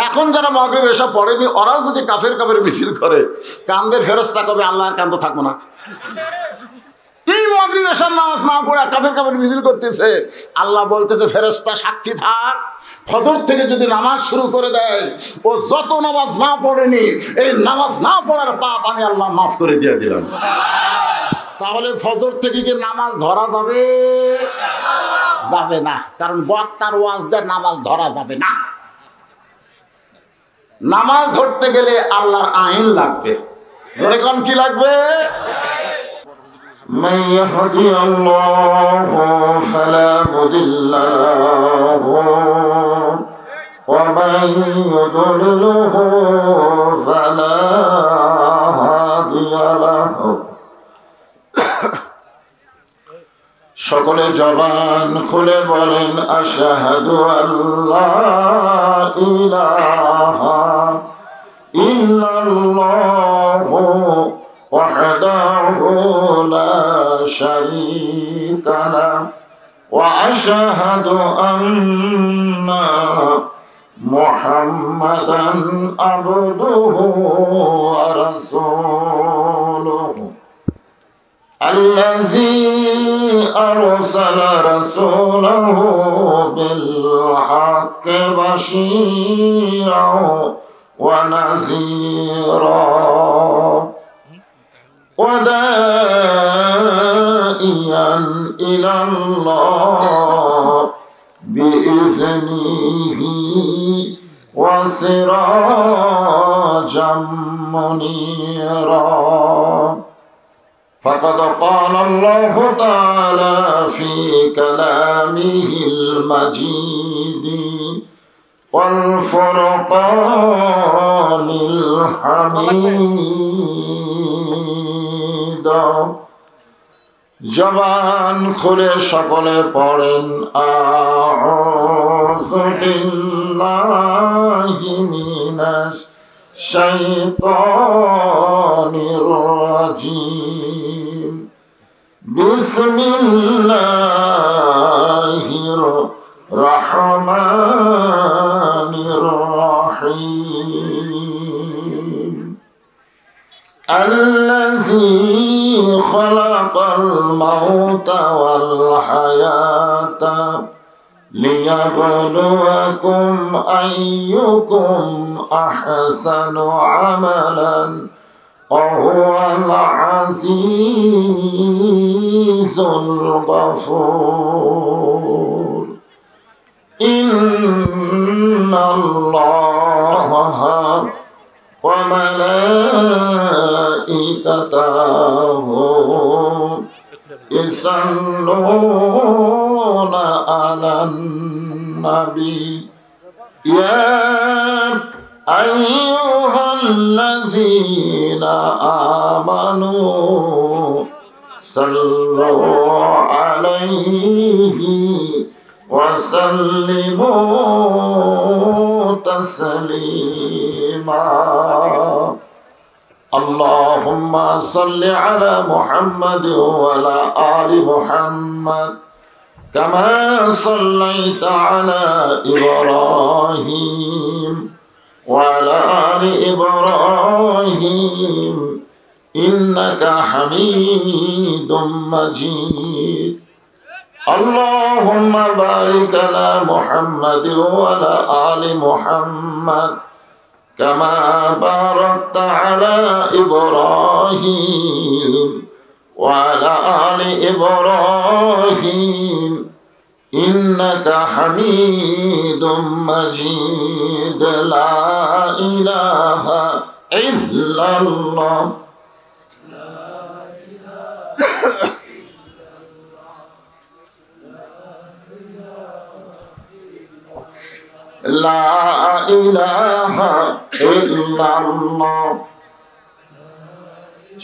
এখন যারা মাগরিব এসা পড়েনি ওরাও যদি কাফের কাফের মিছিল করে, কান্দের ফেরেশতা কবে আল্লাহর কান্দ থাকবো না? এই মাগরিব এশার নামাজ না পড়ে কাফের কাফের মিছিল করতেছে, আল্লাহ বলতেছে ফেরেশতা সাক্ষী থাক, ফজর থেকে যদি নামাজ শুরু করে দেয়, ও যত নামাজ না পড়েনি এই নামাজ না পড়ার পাপ আমি আল্লাহ মাফ করে দিয়ে দিলাম। তাহলে ফজর থেকে কি নামাজ ধরা যাবে? যাবে না, কারণ বক্তার ওয়াজ দিয়ে নামাজ ধরা যাবে না। নামাজ ধরতে গেলে আল্লাহর আইন লাগবে। ধরে কোন কি লাগবে? من يهدي الله فلا مضل له ومن يضلله فلا هادي له। সকলে জবান খুলে বলেন আশহাদু আল্লা ইলাহা ইল্লাল্লাহু ওয়াহদাহু লা শারীকা লাহু ওয়া আশহাদু আন্না মুহাম্মাদান আবদুহু ওয়া রাসূলুহু الذي أرسل رسوله بالحق بشيرا ونذيرا وداعيا إلى الله بإذنه وسراجا منيرا. فقد قال الله تعالى في كلامه المجيد والفرقان الحميد. জবান খুলে সকলে পড়েন আউযু বিল্লাহি মিনাশ শাইতানির রাজিম। বিসমিল্লাহির রহমানির রহিম। الذي خلق الموت والحياة ليبلوكم أيكم أحسن عملا وهو العزيز الغفور. إن الله وملائكته يصلون على النبي يا أيها الذين آمنوا صلوا عليه وسلموا تسليما. اللهم صل على محمد وعلى آل محمد كما صليت على إبراهيم وعلى آل إبراهيم إنك حميد مجيد اللهم بارك على محمد وعلى آل محمد كما باركت على إبراهيم وعلى آل إبراهيم إنك حميد مجيد لا إله إلا الله لا إله إلا الله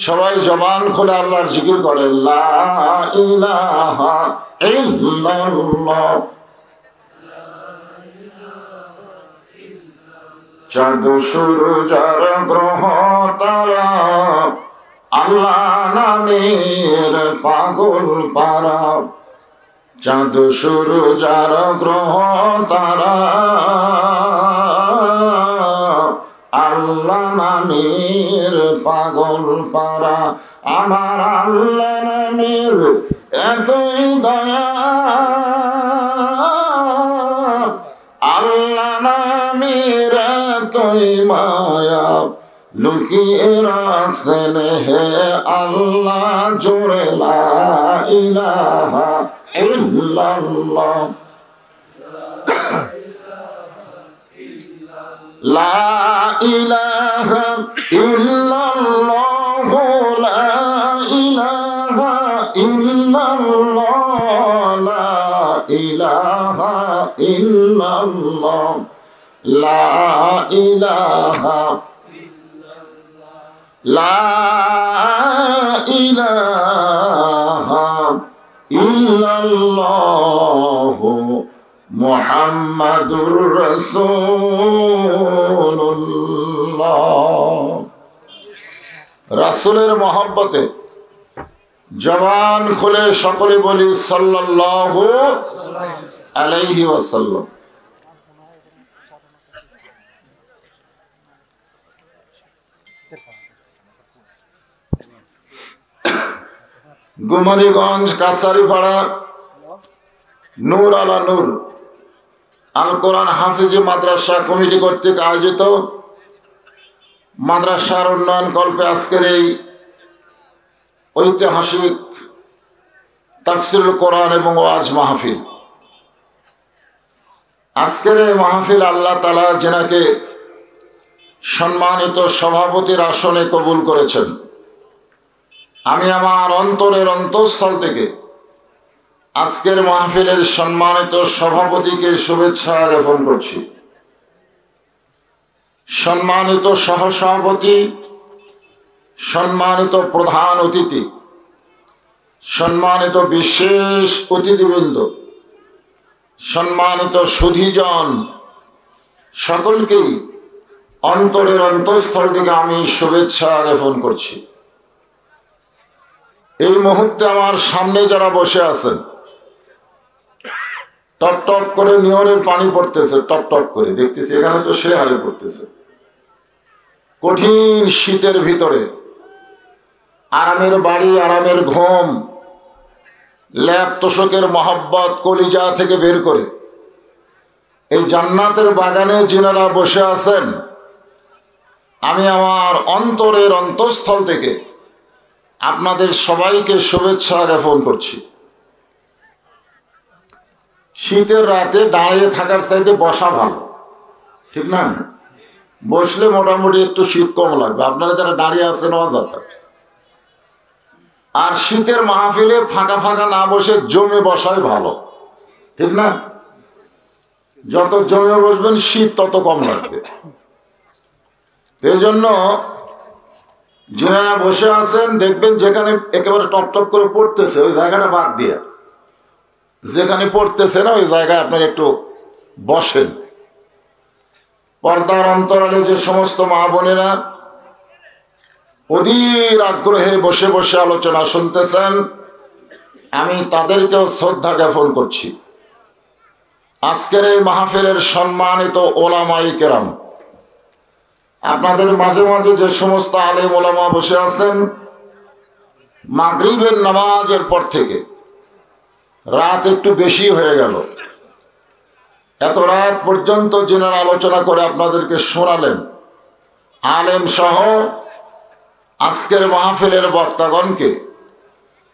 সবাই জবান খুলে আল্লাহর জিকির করে লা ইলাহা ইল্লাল্লাহ চাঁদ সূরজ আর গ্রহ তারা আল্লাহ নামের পাগল পারা চাঁদ সূরজ আর গ্রহ তারা আল্লাহ নামের পাগল পারা আমার আল্লাহ নামের এতই দয়া আল্লাহ নামের এতই মায়া লুকিয়ে রাখছেন হে আল্লাহ জোরে লা ইলাহা ইল্লাল্লাহ লা ইলাহা ইল্লাল্লাহ লা ইলাহা ইল্লাল্লাহ লা ইলাহা ইল্লাল্লাহ লা ইলাহা লা ইলাহা ইল্লাল্লাহ মুহাম্মাদুর রাসূলুল্লাহ রাসূলের মহব্বতে জবান খুলে সকলে বলি সাল্লাল্লাহু আলাইহি ওয়াসাল্লাম। গুমানীগঞ্জ কাছারিপাড়া নূর আলা নূর আল কোরআন হাফিজি মাদ্রাসা কমিটি কর্তৃক আয়োজিত মাদ্রাসার উন্নয়ন কল্পে আজকের এই ঐতিহাসিক তাফসিরুল কোরআন এবং ওয়াজ মাহফিল। আজকের এই মাহফিল আল্লাহ তাআলা যেনাকে সম্মানিত সভাপতির আসনে কবুল করেছেন, আমি আমার অন্তরের অন্তঃস্থল থেকে আজকের মাহফিলের সম্মানিত সভাপতিকে শুভেচ্ছা জ্ঞাপন করছি। সম্মানিত সহসভাপতি, সম্মানিত প্রধান অতিথি, সম্মানিত বিশেষ অতিথিবৃন্দ, সম্মানিত সুধীজন, সকলকেই অন্তরের অন্তঃস্থল থেকে আমি শুভেচ্ছা জ্ঞাপন করছি। এই মুহূর্তে আমার সামনে যারা বসে আছেন, টপ টপ করে নিয়রের পানি পড়তেছে, টপ টপ করে দেখতেছি, এখানে তো সে হারে পড়তেছে। কঠিন শীতের ভিতরে আরামের বাড়ি, আরামের ঘুম, ল্যাপ তোষকের মহব্বত কলিজা থেকে বের করে এই জান্নাতের বাগানে যিনারা বসে আছেন, আমি আমার অন্তরের অন্তঃস্থল থেকে আপনাদের সবাইকে শুভেচ্ছা জ্ঞাপন করছি। শীতের রাতে দাঁড়িয়ে থাকার চাইতে বসা ভালো, ঠিক না? বসলে মোটামুটি একটু শীত কম লাগবে। আপনারা যারা দাঁড়িয়ে আছেন অযথা। আর শীতের মাহফিলে ফাঁকা ফাঁকা না বসে জমে বসাই ভালো, ঠিক না? যত জমে বসবেন শীত তত কম লাগবে। এই জন্য যারা বসে আছেন দেখবেন যেখানে একেবারে টপ টপ করে পড়তেছে ওই জায়গাটা বাদ দিয়ে যেখানে পড়তেছে না ওই জায়গায় আপনার একটু বসেন। পর্দার অন্তরালে যে সমস্ত মা বোনেরা অধীর আগ্রহে বসে বসে আলোচনা শুনতেছেন, আমি তাদেরকেও শ্রদ্ধা জ্ঞাপন করছি। আজকের এই মাহফিলের সম্মানিত ওলামায়ে কেরাম, আপনাদের মাঝে মাঝে যে সমস্ত আলেম ওলামা বসে আছেন, মাগরিবের নামাজের পর থেকে রাত একটু বেশি হয়ে গেল, এত রাত পর্যন্ত যিনারা আলোচনা করে আপনাদেরকে শোনালেন, আলেম সহ আজকের মাহফিলের বক্তাগণকে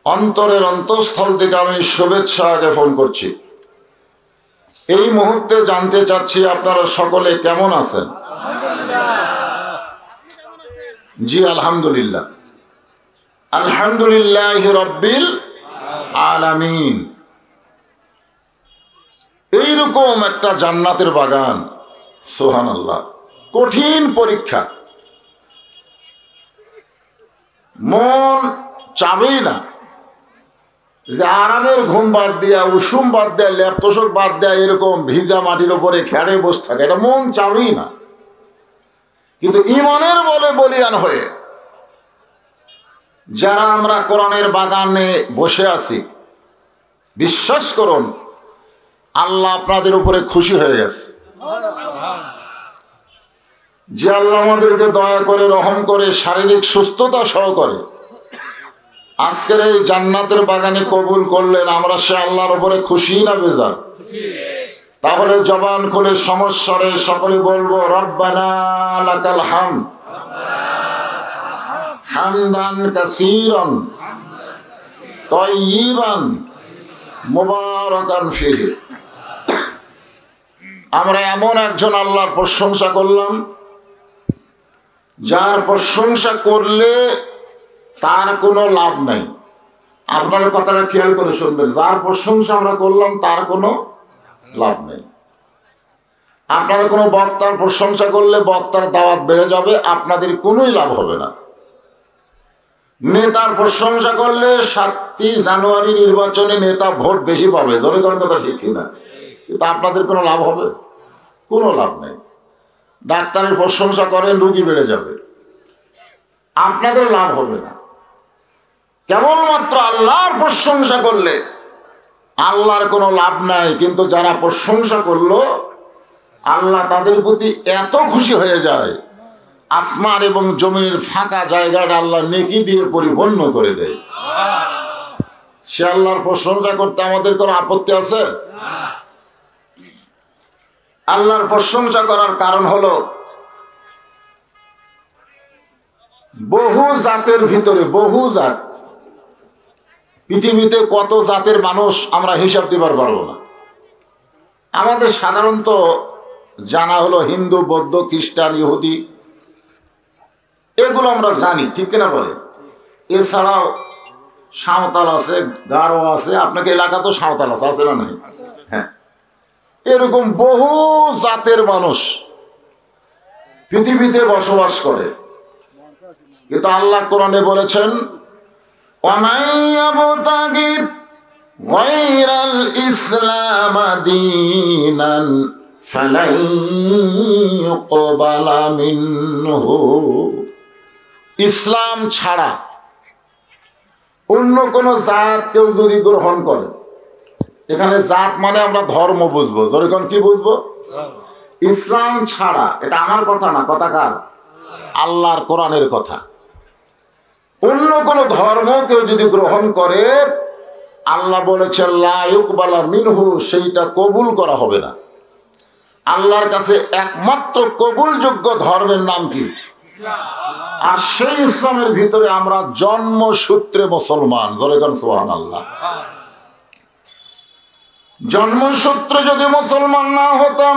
অন্তরের অন্তঃস্থল থেকে আমি শুভেচ্ছা জ্ঞাপন করছি। এই মুহূর্তে জানতে চাচ্ছি আপনারা সকলে কেমন আছেন? জি আলহামদুলিল্লাহ, আলহামদুলিল্লাহ রব্বিল আলামিন। এইরকম একটা জান্নাতের বাগান, সুবহানাল্লাহ। কঠিন পরীক্ষা, মন চাবেই না যে আরামের ঘুম বাদ দিয়া, উষুম বাদ দেয়া, ল্যাপতোষক বাদ দেয়া এরকম ভিজা মাটির উপরে খেড়ে বসে থাকে, এটা মন চাবেই না। কিন্তু ঈমানের বলে বলিয়ান হয়ে যারা আমরা কোরআনের বাগানে বসে আছি, বিশ্বাস করুন আল্লাহ আপনাদের উপরে খুশি হয়ে গেছে। যে আল্লাহ আমাদেরকে দয়া করে, রহম করে, শারীরিক সুস্থতা সহ করে আজকের এই জান্নাতের বাগানে কবুল করলেন, আমরা সে আল্লাহর উপরে খুশি না বেজার? তাহলে জবান খুলে সমস্বরে সকলে বলবো রব্বানা লাকাল হামদ হামদান কাসীরান তাইয়িবান মুবারাকান ফীহি। আমরা এমন একজন আল্লাহর প্রশংসা করলাম, যার প্রশংসা করলে তার কোনো লাভ নাই। আপনারা কথাটা খেয়াল করে শুনবেন, যার প্রশংসা আমরা করলাম তার কোনো লাভ নেই। আপনারা কোনো বক্তার প্রশংসা করলে বক্তার দাওয়াত বেড়ে যাবে, আপনাদের কোনোই লাভ হবে না। নেতার প্রশংসা করলে 7ই জানুয়ারি নির্বাচনে নেতা ভোট বেশি পাবে, ধরে কোন কথা ঠিক কিনা? কিন্তু আপনাদের কোনো লাভ হবে? কোনো লাভ নেই। ডাক্তারের প্রশংসা করেন, রোগী বেড়ে যাবে, আপনাদের লাভ হবে না। কেবলমাত্র আল্লাহর প্রশংসা করলে আল্লাহর কোনো লাভ নাই। কিন্তু যারা প্রশংসা করলো আল্লাহ তাদের প্রতি এত খুশি হয়ে যায়, আসমান এবং জমিনের ফাঁকা জায়গাটা আল্লাহ নেকি দিয়ে পরিপূর্ণ করে দেয়। সে আল্লাহর প্রশংসা করতে আমাদের কোনো আপত্তি আছে? আল্লাহর প্রশংসা করার কারণ হলো বহু জাতের ভিতরে বহু জাত, পৃথিবীতে কত জাতের মানুষ আমরা হিসাব দিবার পারবো না। আমাদের সাধারণত জানা হলো হিন্দু, বৌদ্ধ, খ্রিস্টান, ইহুদি, এগুলো আমরা জানি, ঠিক কিনা বলে? এছাড়াও সাঁওতাল আছে, গারো আছে, আপনাকে এলাকা তো সাঁওতাল আছে, আছে না নাই? হ্যাঁ, এরকম বহু জাতের মানুষ পৃথিবীতে বসবাস করে। কিন্তু আল্লাহ কোরআনে বলেছেন গায়রাল ইসলাম দীনান ফালাই ইউকবালা মিনহু। ইসলাম ছাড়া অন্য কোন জাত কেউ যদি গ্রহণ করে, এখানে জাত মানে আমরা ধর্ম বুঝবো, যখন কি বুঝবো? ইসলাম ছাড়া, এটা আমার কথা না, কথা কার? আল্লাহর কোরআনের কথা। অন্য কোন ধর্ম কেউ যদি গ্রহণ করে, আল্লাহ বলেছেন লা ইউকবালা মিনহু, সেইটা কবুল করা হবে না। আল্লাহর কাছে একমাত্র কবুলযোগ্য ধর্মের নাম কি? আর সেই ইসলামের ভিতরে আমরা জন্মসূত্রে মুসলমান, যখন সুবহানাল্লাহ। জন্মসূত্রে যদি মুসলমান না হতাম,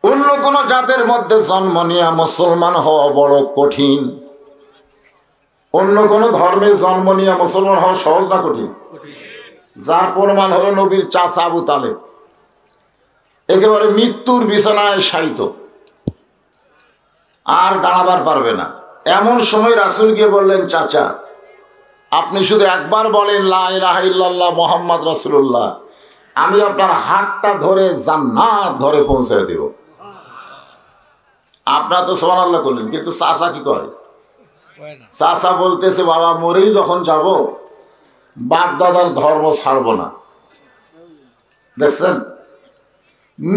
অন্য কোন জাতের মধ্যে জন্ম নিয়ে মুসলমান হওয়া বড় কঠিন। অন্য কোন ধর্মে জন্ম নিয়ে মুসলমান হওয়া সহজ না কঠিন? যার প্রমাণ হলো নবীর চাচা আবু তালেব, একেবারে মৃত্যুর বিছানায় শায়িত, আর দাঁড়াবার পারবে না। এমন সময় রাসূল গিয়ে বললেন, চাচা আপনি শুধু একবার বলেন লা ইলাহা ইল্লাল্লাহ মুহাম্মদ রাসূলুল্লাহ, আমি আপনার হাতটা ধরে জান্নাত ঘরে পৌঁছে দেব। আপনারা তো সুবহানাল্লাহ করলেন, কিন্তু চাচা কি করে? চাচা বলতেছে, বাবা মরেই যখন যাব বাপ দাদার ধর্ম ছাড়ব না। দেখছেন,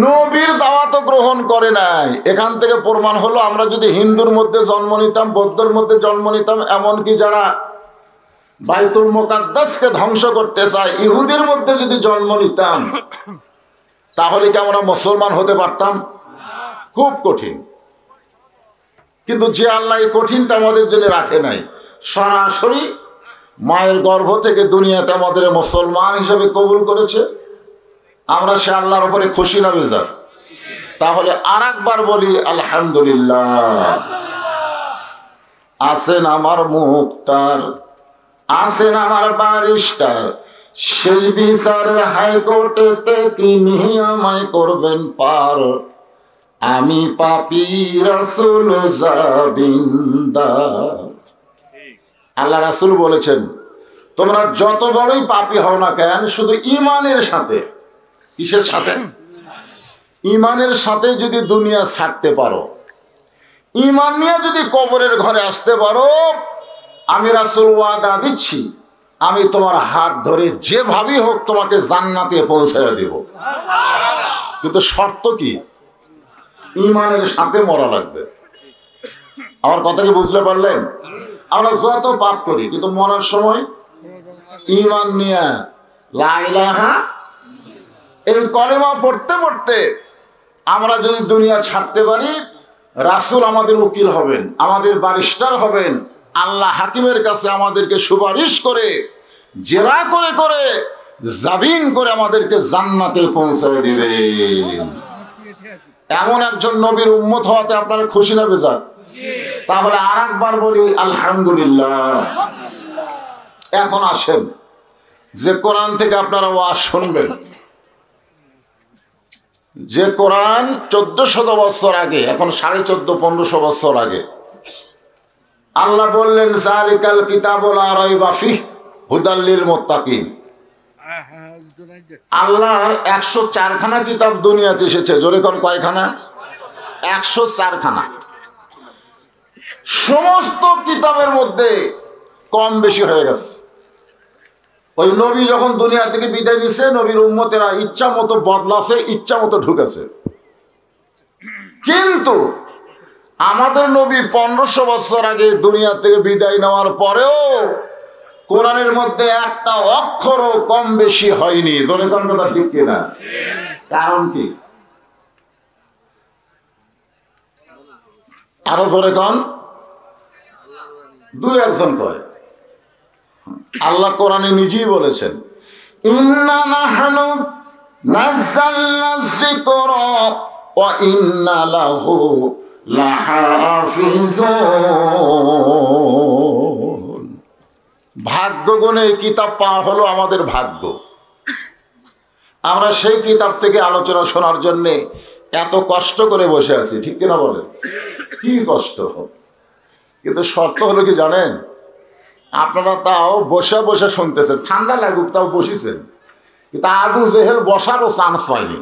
নবীর দাওয়াত গ্রহণ করে নাই। এখান থেকে প্রমাণ হলো আমরা যদি হিন্দুর মধ্যে জন্ম নিতাম, বৌদ্ধর মধ্যে জন্ম নিতাম, এমনকি যারা বাইতুল মুকাদ্দাসকে ধ্বংস করতে চায় ইহুদির মধ্যে যদি জন্ম নিতাম, তাহলে কি আমরা মুসলমান হতে পারতাম? খুব কঠিন। কিন্তু যে আল্লাহ এই কঠিনটা আমাদের জন্য রাখে নাই, সরাসরি মায়ের গর্ভ থেকে দুনিয়াতে আমাদের মুসলমান হিসেবে কবুল করেছে, আমরা সে আল্লাহর উপরে খুশি না বেজার? তাহলে আর একবার বলি আলহামদুলিল্লাহ। আছেন আমার মুক্তার, আছেন আমার ব্যারিস্টার, শেষ বিচারের হাইকোর্টেতে তিনি আমায় করবেন পার। আমি পাপী রাসূল জাবিন্দার। আল্লাহ রাসূল বলেছেন, তোমরা যত বড়ই পাপী হও না কেন, শুধু ঈমানের সাথে, কিসের সাথে? ঈমানের সাথে যদি দুনিয়া ছাড়তে পারো, ঈমান নিয়ে যদি কবরের ঘরে আসতে পারো, আমি রাসূল ওয়াদা দিচ্ছি, আমি তোমার হাত ধরে যেভাবেই হোক তোমাকে জান্নাতে পৌঁছায় দেব। কিন্তু শর্ত কি? ঈমানের সাথে মরা লাগবে। আমার কথা কি বুঝতে পারলেন? আমরা যত পাপ করি, কিন্তু মরার সময় ঈমান নিয়ে লা ইলাহা, এই কলেমা পড়তে পড়তে আমরা যদি দুনিয়া ছাড়তে পারি, রাসূল আমাদের উকিল হবেন, আমাদের ব্যারিস্টার হবেন, আল্লাহ হাকিমের কাছে আমাদেরকে সুপারিশ করে, জেরা করে করে, জাবিন করে আমাদেরকে জান্নাতে পৌঁছায় দিবে। এমন একজন নবীর উম্মত হওয়াতে আপনারা খুশি না বেজার? তাহলে আর একবার বলি আলহামদুলিল্লাহ। এখন আসেন, যে কোরআন থেকে আপনারা ওয়াজ শুনবেন, যে কোরআন 1400 বছর আগে, এখন 1450-1500 বছর আগে আল্লাহ বললেন যালিকাল কিতাবু লা রাইবা ফিহি হুদাল লিল মুত্তাকিন। আল্লাহর 104 খানা কিতাব দুনিয়াতে এসেছে। জোরে কোন কয়খানা? 104 খানা। সমস্ত কিতাবের মধ্যে কম বেশি হয়ে গেছে। ওই নবী যখন দুনিয়া থেকে বিদায় নিছে, নবীর উম্মতেরা ইচ্ছা মতো বদলাছে, ইচ্ছা মতো ঢুকেছে। কিন্তু আমাদের নবী 1500 বছর আগে দুনিয়া থেকে বিদায় নেওয়ার পরেও কোরআনের মধ্যে একটা অক্ষরও কম বেশি হয়নি। জোরে কোন কথা ঠিক কিনা? কারণ কি? আরো জোরে কোন, দুই একজন কয়। আল্লাহ কোরআনে নিজেই বলেছেন, ইন্না নাহনু নাযালনা যিকরা ওয়া ইন্না লাহু লাহাফিজুন। ভাগ্য গুণে এই কিতাব পাওয়া হলো আমাদের ভাগ্য। আমরা সেই কিতাব থেকে আলোচনা শোনার জন্য এত কষ্ট করে বসে আছি, ঠিক কিনা বলেন? কি কষ্ট হোক, কিন্তু শর্ত হলো কি জানেন? আপনারা তাও বসে বসে শুনতেছেন, ঠান্ডা লাগুক তাও বসিছেন, কিন্তু আবু জেহেল বসারও চান্স পায়নি।